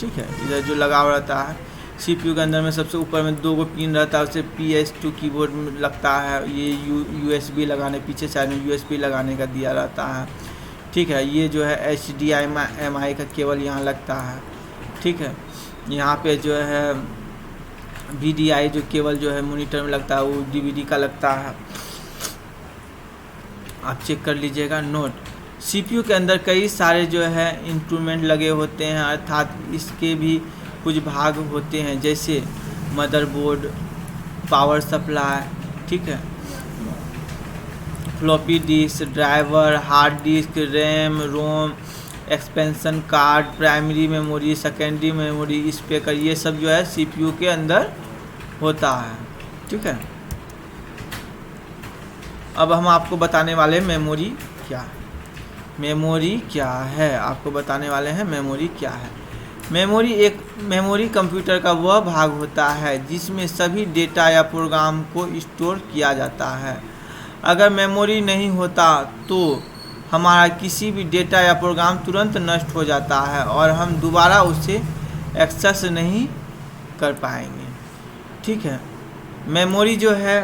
ठीक है। इधर जो लगा हुआ रहता है सीपीयू के अंदर में सबसे ऊपर में 2 पिन रहता है, उसे PS2 कीबोर्ड में लगता है। ये USB लगाने, पीछे साइड में USB लगाने का दिया रहता है। ठीक है। ये जो है HDMI का केबल यहाँ लगता है। ठीक है। यहाँ पे जो है VDI जो केबल जो है मॉनिटर में लगता है, वो DVD का लगता है। आप चेक कर लीजिएगा। नोट, सीपीयू के अंदर कई सारे जो है इंस्ट्रूमेंट लगे होते हैं, अर्थात इसके भी कुछ भाग होते हैं, जैसे मदरबोर्ड, पावर सप्लाई। ठीक है। Floppy disk, driver, hard disk, RAM, ROM, expansion card, primary memory, secondary memory, speaker, ये सब जो है सीपीयू के अंदर होता है। ठीक है। अब हम आपको बताने वाले मेमोरी क्या है। मेमोरी क्या है आपको बताने वाले हैं। मेमोरी क्या है? मेमोरी कंप्यूटर का वह भाग होता है जिसमें सभी डेटा या प्रोग्राम को स्टोर किया जाता है। अगर मेमोरी नहीं होता तो हमारा किसी भी डेटा या प्रोग्राम तुरंत नष्ट हो जाता है और हम दोबारा उसे एक्सेस नहीं कर पाएंगे। ठीक है। मेमोरी जो है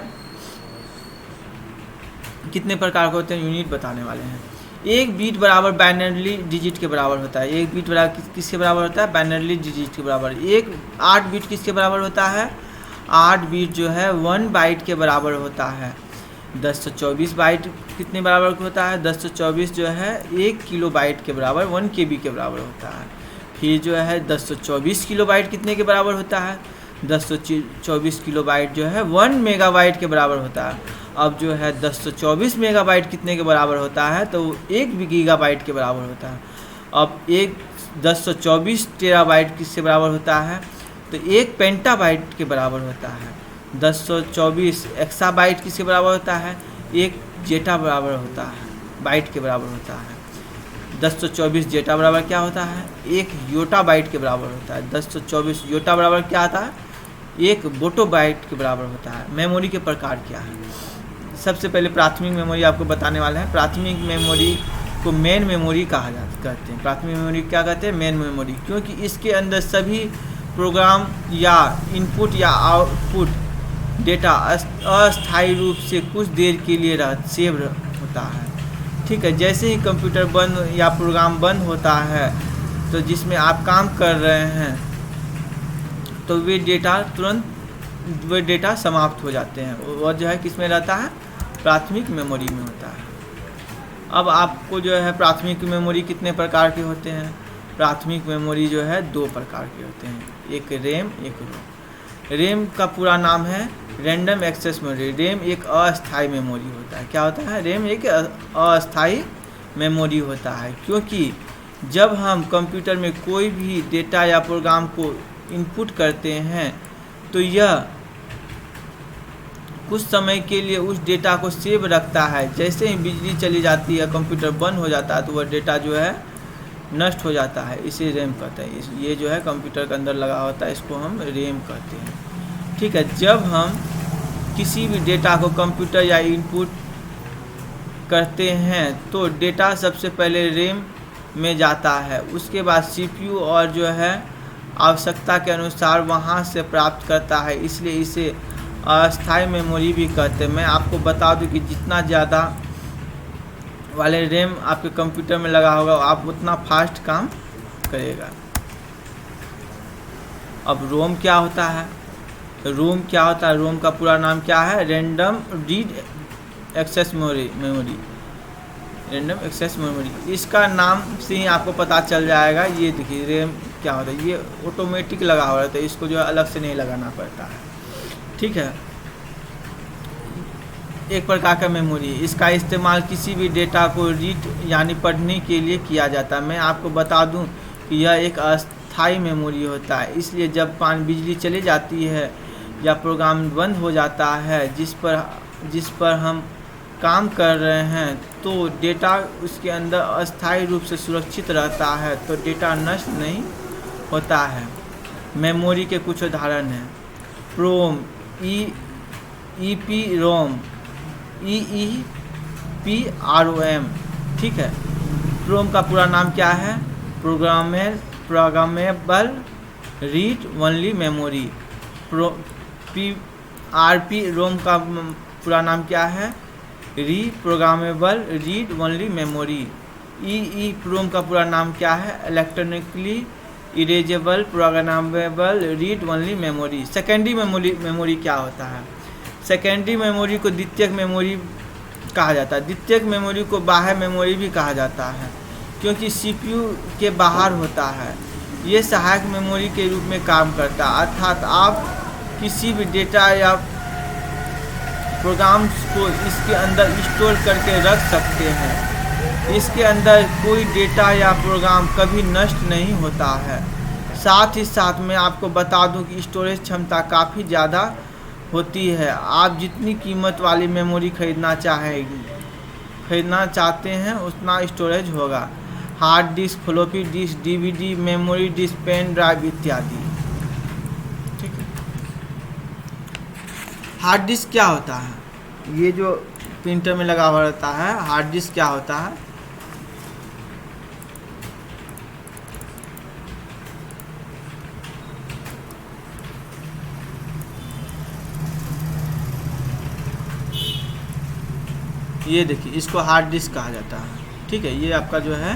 कितने प्रकार के होते हैं, यूनिट बताने वाले हैं। एक बीट बराबर बाइनरी डिजिट के बराबर होता है। एक बीट बराबर किसके बराबर होता है? बाइनरी डिजिट के बराबर। 8 बीट किसके बराबर होता है? 8 बीट जो है 1 बाइट के बराबर होता है। 1024 बाइट कितने बराबर होता है? 1024 जो है 1 किलो बाइट के बराबर 1 KB के बराबर होता है। फिर जो है 1024 किलो बाइट कितने के बराबर होता है? 1024 किलोबाइट जो है 1 मेगाबाइट के बराबर होता है। अब जो है 1024 मेगाबाइट कितने के बराबर होता है, तो 1 गीगाबाइट के बराबर होता है। अब 1024 टेराबाइट किसके बराबर होता है, तो 1 पेंटाबाइट के बराबर होता है। 1024 एक्साबाइट किसके बराबर होता है, 1 जेटा बराबर होता है, बाइट के बराबर होता है। 1024 जेटा बराबर क्या होता है, 1 योटा बाइट के बराबर होता है। 1024 योटा बराबर क्या आता है, 1 बोटो बाइट के बराबर होता है। मेमोरी के प्रकार क्या है, सबसे पहले प्राथमिक मेमोरी आपको बताने वाला है। प्राथमिक मेमोरी को मेन मेमोरी कहते हैं। प्राथमिक मेमोरी क्या कहते हैं, मेन मेमोरी, क्योंकि इसके अंदर सभी प्रोग्राम या इनपुट या आउटपुट डेटा अस्थायी रूप से कुछ देर के लिए सेव होता है। ठीक है, जैसे ही कंप्यूटर बंद या प्रोग्राम बंद होता है तो जिसमें आप काम कर रहे हैं तो वे डेटा समाप्त हो जाते हैं और जो है किस में रहता है, प्राथमिक मेमोरी में होता है। अब आपको जो है प्राथमिक मेमोरी कितने प्रकार के होते हैं, प्राथमिक मेमोरी जो है 2 प्रकार के होते हैं, एक रैम एक रोम। रैम का पूरा नाम है रैंडम एक्सेस मेमोरी। रैम एक अस्थायी मेमोरी होता है। क्या होता है, रैम एक अस्थायी मेमोरी होता है, क्योंकि जब हम कंप्यूटर में कोई भी डेटा या प्रोग्राम को इनपुट करते हैं तो यह कुछ समय के लिए उस डेटा को सेव रखता है। जैसे ही बिजली चली जाती है, कंप्यूटर बंद हो जाता है, तो वह डेटा जो है नष्ट हो जाता है। इसे रैम कहते हैं। ये जो है कंप्यूटर के अंदर लगा होता है, इसको हम रैम कहते हैं। ठीक है, जब हम किसी भी डेटा को कंप्यूटर या इनपुट करते हैं तो डेटा सबसे पहले रैम में जाता है, उसके बाद सीपीयू और जो है आवश्यकता के अनुसार वहां से प्राप्त करता है, इसलिए इसे अस्थायी मेमोरी भी कहते हैं। मैं आपको बता दूं कि जितना ज़्यादा वाले रैम आपके कंप्यूटर में लगा होगा आप उतना फास्ट काम करेगा। अब रोम क्या होता है, रोम क्या होता है, रोम का पूरा नाम क्या है, random read access memory. Random access memory, इसका नाम से ही आपको पता चल जाएगा। ये देखिए रैम क्या होता है, ये ऑटोमेटिक लगा हुआ रहता है, इसको जो है अलग से नहीं लगाना पड़ता है। ठीक है, एक प्रकार का मेमोरी, इसका इस्तेमाल किसी भी डेटा को रीड यानी पढ़ने के लिए किया जाता है। मैं आपको बता दूं कि यह एक अस्थायी मेमोरी होता है, इसलिए जब बिजली चली जाती है या प्रोग्राम बंद हो जाता है जिस पर हम काम कर रहे हैं तो डेटा उसके अंदर अस्थायी रूप से सुरक्षित रहता है, तो डेटा नष्ट नहीं होता है। मेमोरी के कुछ उदाहरण हैं, प्रोम, ईपी रोम, EEPROM। ठीक है, प्रोम का पूरा नाम क्या है, programmable read only memory. RP रोम का पूरा नाम क्या है, reprogrammable read only memory. EEPROM का पूरा नाम क्या है, electronically erasable programmable read only memory. Secondary memory क्या होता है, सेकेंडरी मेमोरी को द्वितीयक मेमोरी कहा जाता है। द्वितीयक मेमोरी को बाह्य मेमोरी भी कहा जाता है, क्योंकि सीपीयू के बाहर होता है। ये सहायक मेमोरी के रूप में काम करता है, अर्थात आप किसी भी डेटा या प्रोग्राम्स को इसके अंदर स्टोर करके रख सकते हैं। इसके अंदर कोई डेटा या प्रोग्राम कभी नष्ट नहीं होता है। साथ ही साथ मैं आपको बता दूं कि स्टोरेज क्षमता काफ़ी ज़्यादा होती है। आप जितनी कीमत वाली मेमोरी खरीदना चाहते हैं उतना स्टोरेज होगा। Hard disk, floppy disk, DVD, memory disk, pen drive इत्यादि। ठीक है, हार्ड डिस्क क्या होता है, ये जो प्रिंटर में लगा हुआ रहता है, हार्ड डिस्क क्या होता है, ये देखिए इसको हार्ड डिस्क कहा जाता है। ठीक है, ये आपका जो है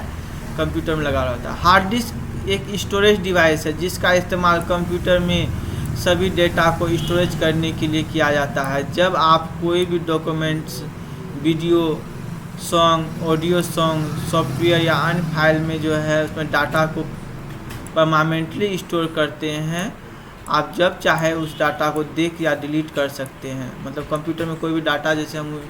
कंप्यूटर में लगा रहता है। हार्ड डिस्क एक स्टोरेज डिवाइस है जिसका इस्तेमाल कंप्यूटर में सभी डेटा को स्टोरेज करने के लिए किया जाता है। जब आप कोई भी documents, video, song, audio song, software या अन्य फाइल में जो है उसमें डाटा को परमानेंटली स्टोर करते हैं आप जब चाहे उस डाटा को देख या डिलीट कर सकते हैं। मतलब कंप्यूटर में कोई भी डाटा जैसे हम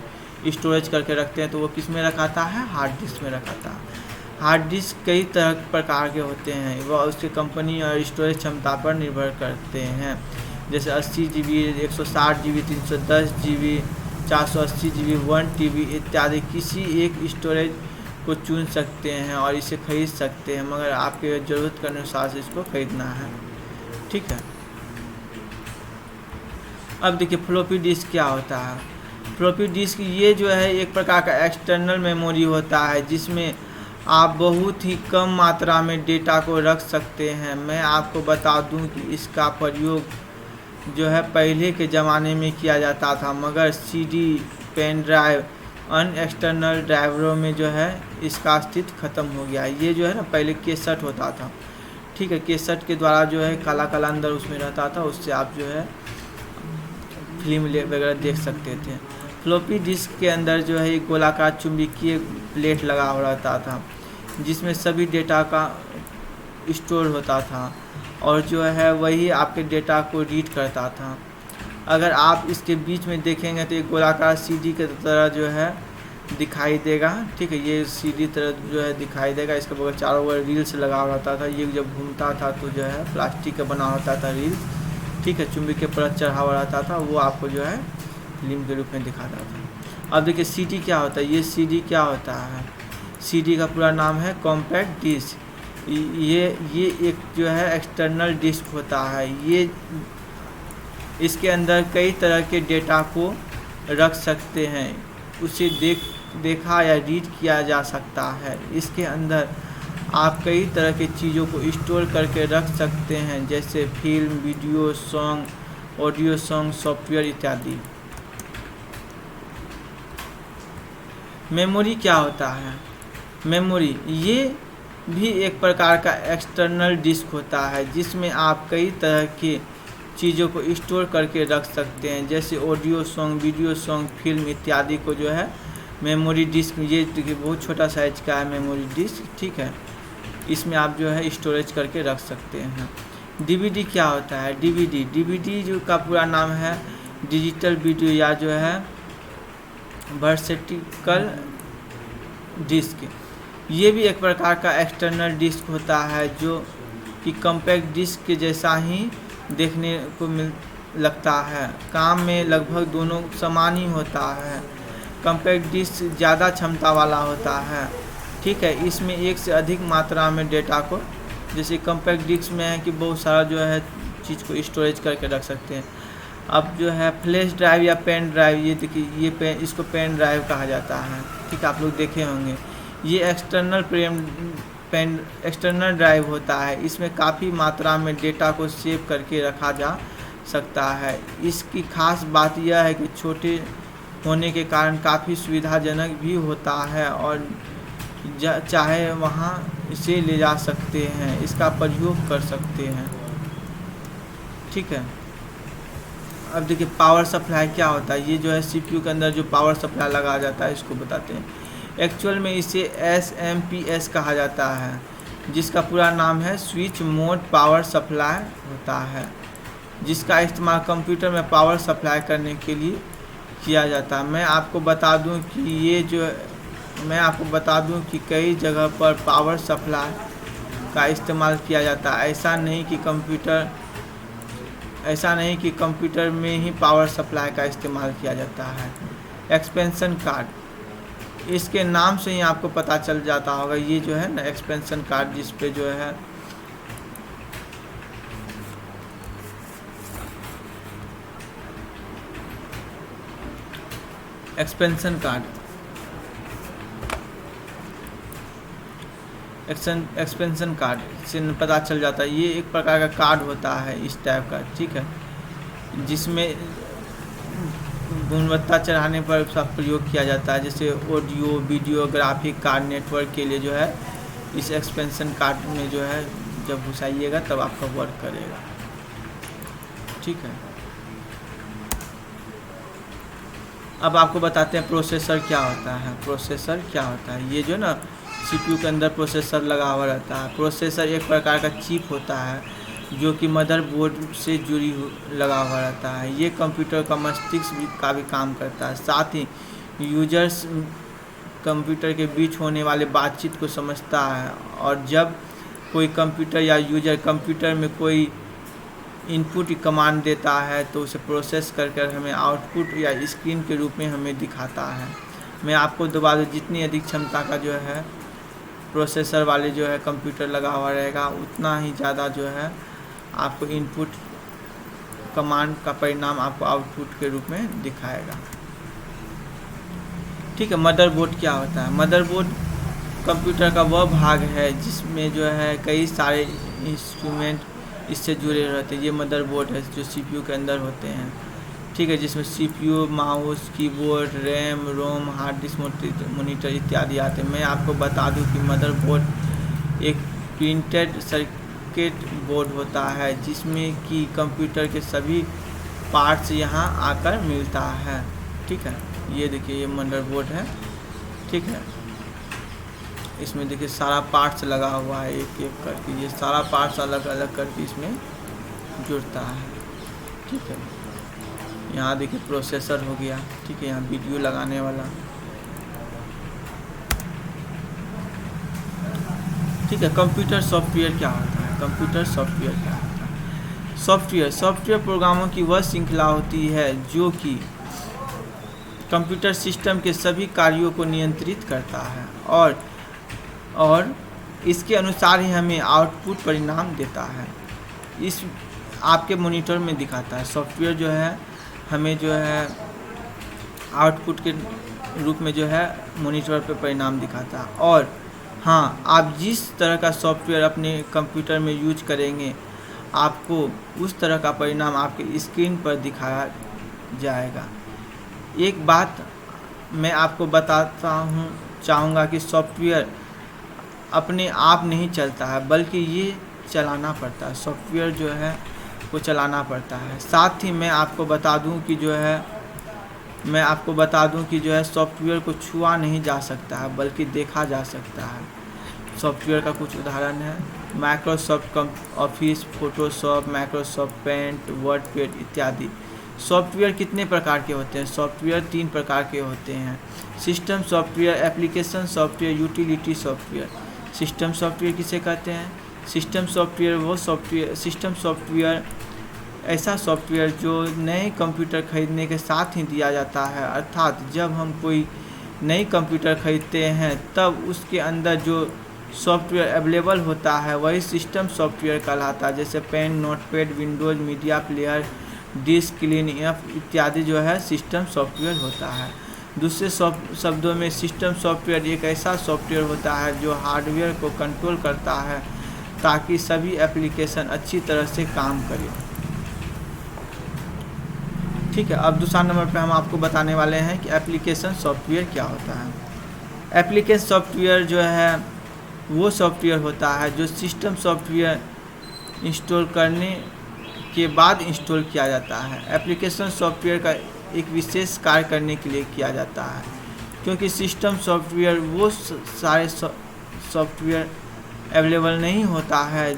स्टोरेज करके रखते हैं तो वो किस में रखाता है, हार्ड डिस्क में रखाता है। हार्ड डिस्क कई तरह प्रकार के होते हैं, वह उसकी कंपनी और स्टोरेज क्षमता पर निर्भर करते हैं। जैसे 80 GB, 160 GB, 310 GB, 480 GB, 1 TB इत्यादि। किसी एक स्टोरेज को चुन सकते हैं और इसे खरीद सकते हैं, मगर आपके ज़रूरत के अनुसार से इसको खरीदना है। ठीक है। अब देखिए फ्लॉपी डिस्क क्या होता है। फ्लॉपी डिस्क ये जो है एक प्रकार का एक्सटर्नल मेमोरी होता है जिसमें आप बहुत ही कम मात्रा में डेटा को रख सकते हैं। मैं आपको बता दूं कि इसका प्रयोग जो है पहले के ज़माने में किया जाता था, मगर CD, पेन ड्राइव, अन्य एक्सटर्नल ड्राइवरों में जो है इसका अस्तित्व ख़त्म हो गया। ये जो है ना पहले केसेट होता था। ठीक है, केसेट के द्वारा जो है काला काला अंदर उसमें रहता था, उससे आप जो है फिल्म वगैरह देख सकते थे। फ्लॉपी डिस्क के अंदर जो है एक गोलाकार चुंबकीय प्लेट लगा हुआ रहता था जिसमें सभी डेटा का स्टोर होता था और जो है वही आपके डेटा को रीड करता था। अगर आप इसके बीच में देखेंगे तो एक गोलाकार CD की तरह जो है दिखाई देगा। ठीक है, ये CD तरह जो है दिखाई देगा। इसके बगल चारों ओर रील्स लगा हुआ रहता था। ये जब घूमता था तो जो है प्लास्टिक का बना होता था रील्स। ठीक है, चुंबक के परत चढ़ा हुआ रहता था, वो आपको जो है फिल्म के रूप में दिखाता था। अब देखिए CD क्या होता है। ये CD क्या होता है, CD का पूरा नाम है कॉम्पैक्ट डिस्क। ये एक जो है एक्सटर्नल डिस्क होता है। ये इसके अंदर कई तरह के डेटा को रख सकते हैं, उसे देखा या रीड किया जा सकता है। इसके अंदर आप कई तरह की चीज़ों को स्टोर करके रख सकते हैं, जैसे film, video, song, audio song, software इत्यादि। मेमोरी क्या होता है। मेमोरी ये भी एक प्रकार का एक्सटर्नल डिस्क होता है जिसमें आप कई तरह की चीज़ों को स्टोर करके रख सकते हैं, जैसे audio song, video song, film इत्यादि को जो है मेमोरी डिस्क। ये देखिए बहुत छोटा साइज का है मेमोरी डिस्क। ठीक है, इसमें आप जो है स्टोरेज करके रख सकते हैं। DVD क्या होता है। DVD जो का पूरा नाम है डिजिटल वीडियो या जो है वर्सेटिकल डिस्क। ये भी एक प्रकार का एक्सटर्नल डिस्क होता है जो कि कॉम्पैक्ट डिस्क के जैसा ही देखने को लगता है। काम में लगभग दोनों समान ही होता है। कॉम्पैक्ट डिस्क ज़्यादा क्षमता वाला होता है। ठीक है, इसमें एक से अधिक मात्रा में डेटा को, जैसे कॉम्पैक्ट डिस्क में है कि बहुत सारा जो है चीज़ को स्टोरेज करके रख सकते हैं। अब जो है फ्लैश ड्राइव या पेन ड्राइव, ये देखिए ये इसको पेन ड्राइव कहा जाता है। ठीक है, आप लोग देखे होंगे। ये एक्सटर्नल ड्राइव होता है। इसमें काफ़ी मात्रा में डेटा को सेव करके रखा जा सकता है। इसकी खास बात यह है कि छोटे होने के कारण काफ़ी सुविधाजनक भी होता है और चाहे वहाँ इसे ले जा सकते हैं, इसका प्रयोग कर सकते हैं। ठीक है, अब देखिए पावर सप्लाई क्या होता है। ये जो है CPU के अंदर जो पावर सप्लाई लगाया जाता है इसको बताते हैं। एक्चुअल में इसे SMPS कहा जाता है, जिसका पूरा नाम है स्विच मोड पावर सप्लाई होता है, जिसका इस्तेमाल कंप्यूटर में पावर सप्लाई करने के लिए किया जाता है। मैं आपको बता दूं कि कई जगह पर पावर सप्लाई का इस्तेमाल किया जाता है। ऐसा नहीं कि कंप्यूटर में ही पावर सप्लाई का इस्तेमाल किया जाता है। एक्सपेंशन कार्ड, इसके नाम से ही आपको पता चल जाता होगा। ये जो है ना एक्सपेंशन कार्ड, जिस पे जो है एक्सपेंशन कार्ड से पता चल जाता है। ये एक प्रकार का कार्ड होता है इस टाइप का। ठीक है, जिसमें गुणवत्ता चढ़ाने पर उसका प्रयोग किया जाता है, जैसे audio, video, graphic card network के लिए जो है इस एक्सपेंशन कार्ड में जो है जब घुसाइएगा तब आपका वर्क करेगा। ठीक है, अब आपको बताते हैं प्रोसेसर क्या होता है। प्रोसेसर क्या होता है, ये जो ना CPU के अंदर प्रोसेसर लगा हुआ रहता है। प्रोसेसर एक प्रकार का चिप होता है जो कि मदरबोर्ड से लगा हुआ रहता है। ये कंप्यूटर का मस्तिष्क का भी काम करता है। साथ ही यूजर्स कंप्यूटर के बीच होने वाले बातचीत को समझता है, और जब कोई कंप्यूटर या यूजर कंप्यूटर में कोई इनपुट कमांड देता है तो उसे प्रोसेस कर हमें आउटपुट या स्क्रीन के रूप में हमें दिखाता है। मैं आपको बता दूं, जितनी अधिक क्षमता का जो है प्रोसेसर वाले जो है कंप्यूटर लगा हुआ रहेगा, उतना ही ज़्यादा जो है आपको इनपुट कमांड का परिणाम आपको आउटपुट के रूप में दिखाएगा। ठीक है, मदरबोर्ड क्या होता है? मदरबोर्ड कंप्यूटर का वह भाग है जिसमें जो है कई सारे इंस्ट्रूमेंट इससे जुड़े रहते हैं। ये मदरबोर्ड है जो सीपीयू के अंदर होते हैं। ठीक है, जिसमें CPU, mouse, keyboard, RAM, ROM, hard disc, monitor इत्यादि आते हैं। मैं आपको बता दूं कि मदरबोर्ड एक प्रिंटेड सर्किट बोर्ड होता है जिसमें कि कंप्यूटर के सभी पार्ट्स यहाँ आकर मिलता है। ठीक है, ये देखिए ये मदरबोर्ड है। ठीक है, इसमें देखिए सारा पार्ट्स लगा हुआ है, एक एक करके ये सारा पार्ट्स अलग अलग करके इसमें जुड़ता है। ठीक है, यहाँ देखिए प्रोसेसर हो गया। ठीक है, यहाँ वीडियो लगाने वाला। ठीक है, कंप्यूटर सॉफ्टवेयर क्या होता है? कंप्यूटर सॉफ्टवेयर क्या होता है? सॉफ्टवेयर प्रोग्रामों की वह श्रृंखला होती है जो कि कंप्यूटर सिस्टम के सभी कार्यों को नियंत्रित करता है और इसके अनुसार ही हमें आउटपुट परिणाम देता है। इस आपके मॉनिटर में दिखाता है। सॉफ्टवेयर जो है हमें जो है आउटपुट के रूप में जो है मॉनिटर पे परिणाम दिखाता है। और हाँ, आप जिस तरह का सॉफ्टवेयर अपने कंप्यूटर में यूज करेंगे, आपको उस तरह का परिणाम आपके स्क्रीन पर दिखाया जाएगा। एक बात मैं आपको बताता हूँ चाहूँगा कि सॉफ्टवेयर अपने आप नहीं चलता है, बल्कि ये चलाना पड़ता है। सॉफ्टवेयर जो है वो चलाना पड़ता है। साथ ही मैं आपको बता दूं कि जो है सॉफ्टवेयर को छुआ नहीं जा सकता है, बल्कि देखा जा सकता है। सॉफ्टवेयर का कुछ उदाहरण है Microsoft Office, Photoshop, Microsoft Paint, WordPad इत्यादि। सॉफ्टवेयर कितने प्रकार के होते हैं? सॉफ्टवेयर 3 प्रकार के होते हैं: system software, application software, utility software. System software किसे कहते हैं? सिस्टम सॉफ्टवेयर ऐसा सॉफ्टवेयर जो नए कंप्यूटर खरीदने के साथ ही दिया जाता है। अर्थात जब हम कोई नई कंप्यूटर खरीदते हैं तब उसके अंदर जो सॉफ्टवेयर अवेलेबल होता है वही सिस्टम सॉफ्टवेयर कहलाता है। जैसे pen, Notepad, Windows, Media Player, disk, cleanup इत्यादि जो है सिस्टम सॉफ्टवेयर होता है। दूसरे शब्दों में सिस्टम सॉफ्टवेयर एक ऐसा सॉफ्टवेयर होता है जो हार्डवेयर को कंट्रोल करता है ताकि सभी एप्लीकेशन अच्छी तरह से काम करें। ठीक है, अब दूसरा नंबर पे हम आपको बताने वाले हैं कि एप्लीकेशन सॉफ्टवेयर क्या होता है। एप्लीकेशन सॉफ्टवेयर जो है वो सॉफ्टवेयर होता है जो सिस्टम सॉफ्टवेयर इंस्टॉल करने के बाद इंस्टॉल किया जाता है। एप्लीकेशन सॉफ्टवेयर का एक विशेष कार्य करने के लिए किया जाता है, क्योंकि सिस्टम सॉफ्टवेयर वो सारे सॉफ्टवेयर अवेलेबल नहीं होता है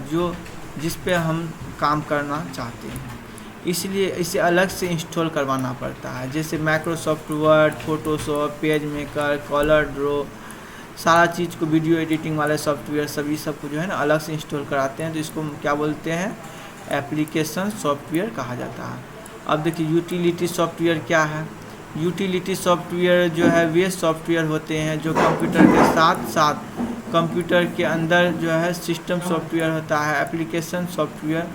जिस पे हम काम करना चाहते हैं, इसलिए इसे अलग से इंस्टॉल करवाना पड़ता है। जैसे Microsoft word, Photoshop, page maker, colour draw, सारा चीज़ को वीडियो एडिटिंग वाले सॉफ्टवेयर सभी सबको जो है ना अलग से इंस्टॉल कराते हैं, तो इसको क्या बोलते हैं? एप्लीकेशन सॉफ्टवेयर कहा जाता है। अब देखिए यूटिलिटी सॉफ्टवेयर क्या है। यूटिलिटी सॉफ्टवेयर जो है वे सॉफ्टवेयर होते हैं जो कंप्यूटर के साथ साथ कंप्यूटर के अंदर जो है सिस्टम सॉफ्टवेयर होता है। एप्लीकेशन सॉफ्टवेयर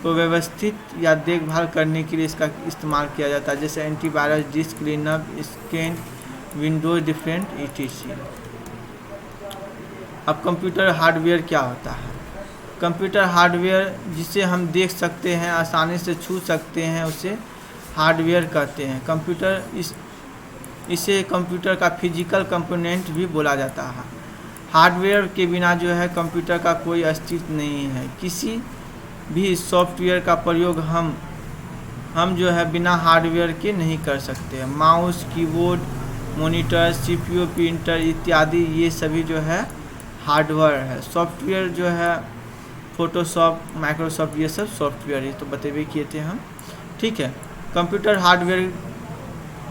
को व्यवस्थित या देखभाल करने के लिए इसका इस्तेमाल किया जाता है, जैसे antivirus, disc cleanup, scan, Windows different etc। अब कंप्यूटर हार्डवेयर क्या होता है? कंप्यूटर हार्डवेयर जिसे हम देख सकते हैं, आसानी से छू सकते हैं, उसे हार्डवेयर कहते हैं। इसे कंप्यूटर का फिजिकल कंपोनेंट भी बोला जाता है। हार्डवेयर के बिना जो है कंप्यूटर का कोई अस्तित्व नहीं है। किसी भी सॉफ्टवेयर का प्रयोग हम जो है बिना हार्डवेयर के नहीं कर सकते हैं। Mouse, keyboard, monitor, CPU, printer इत्यादि ये सभी जो है हार्डवेयर है। सॉफ्टवेयर जो है फोटोशॉप, माइक्रोसॉफ्ट, ये सब सॉफ्टवेयर, ये तो बतेबे किए थे हम। ठीक है, कंप्यूटर हार्डवेयर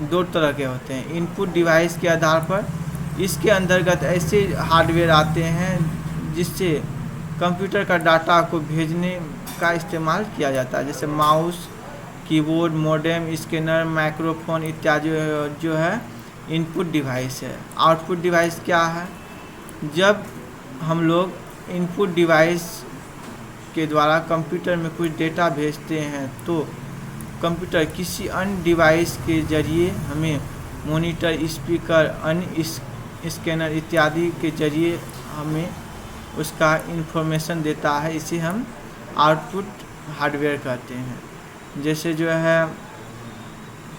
दो तरह के होते हैं, इनपुट डिवाइस के आधार पर। इसके अंतर्गत ऐसे हार्डवेयर आते हैं जिससे कंप्यूटर का डाटा को भेजने का इस्तेमाल किया जाता है, जैसे mouse, keyboard, modem, scanner, microphone इत्यादि जो है इनपुट डिवाइस है। आउटपुट डिवाइस क्या है? जब हम लोग इनपुट डिवाइस के द्वारा कंप्यूटर में कुछ डेटा भेजते हैं तो कंप्यूटर किसी अन्य डिवाइस के जरिए हमें मॉनिटर, स्पीकर, अन्य स्कैनर इत्यादि के जरिए हमें उसका इन्फॉर्मेशन देता है। इसे हम आउटपुट हार्डवेयर कहते हैं। जैसे जो है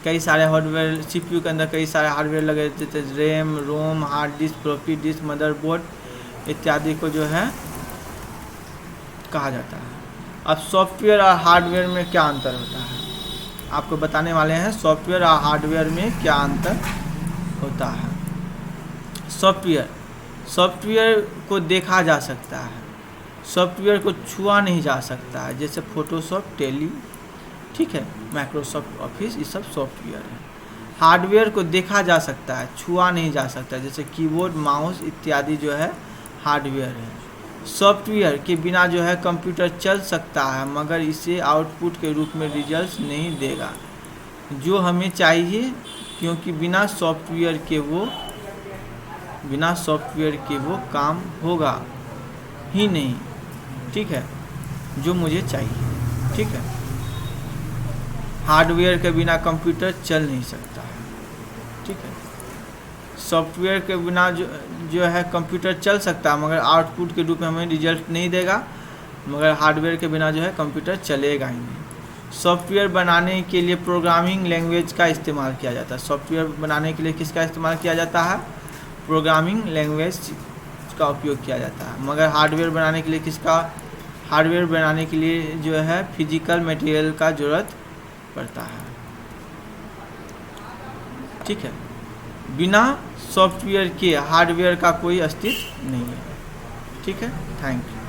कई सारे हार्डवेयर, सीपीयू के अंदर कई सारे हार्डवेयर लगे, जैसे RAM, ROM, hard disk, floppy disk, motherboard इत्यादि को जो है कहा जाता है। अब सॉफ्टवेयर और हार्डवेयर में क्या अंतर होता है, आपको बताने वाले हैं। सॉफ्टवेयर और हार्डवेयर में क्या अंतर होता है। सॉफ्टवेयर को देखा जा सकता है, सॉफ्टवेयर को छुआ नहीं जा सकता है, जैसे फोटोशॉप, टेली, ठीक है, माइक्रोसॉफ्ट ऑफिस, ये सब सॉफ्टवेयर है। हार्डवेयर को देखा जा सकता है, छुआ नहीं जा सकता, जैसे कीबोर्ड, माउस इत्यादि जो है हार्डवेयर है। सॉफ्टवेयर के बिना जो है कंप्यूटर चल सकता है, मगर इसे आउटपुट के रूप में रिजल्ट्स नहीं देगा जो हमें चाहिए, क्योंकि बिना सॉफ्टवेयर के वो काम होगा ही नहीं, ठीक है, जो मुझे चाहिए। ठीक है, हार्डवेयर के बिना कंप्यूटर चल नहीं सकता है। ठीक है, सॉफ्टवेयर के बिना जो है कंप्यूटर चल सकता है, मगर आउटपुट के रूप में हमें रिजल्ट नहीं देगा, मगर हार्डवेयर के बिना जो है कंप्यूटर चलेगा ही नहीं। सॉफ्टवेयर बनाने के लिए प्रोग्रामिंग लैंग्वेज का इस्तेमाल किया जाता है। सॉफ्टवेयर बनाने के लिए किसका इस्तेमाल किया जाता है? प्रोग्रामिंग लैंग्वेज का उपयोग किया जाता है। मगर हार्डवेयर बनाने के लिए जो है फिजिकल मटेरियल का ज़रूरत पड़ता है। ठीक है, बिना सॉफ्टवेयर के हार्डवेयर का कोई अस्तित्व नहीं है। ठीक है, थैंक यू।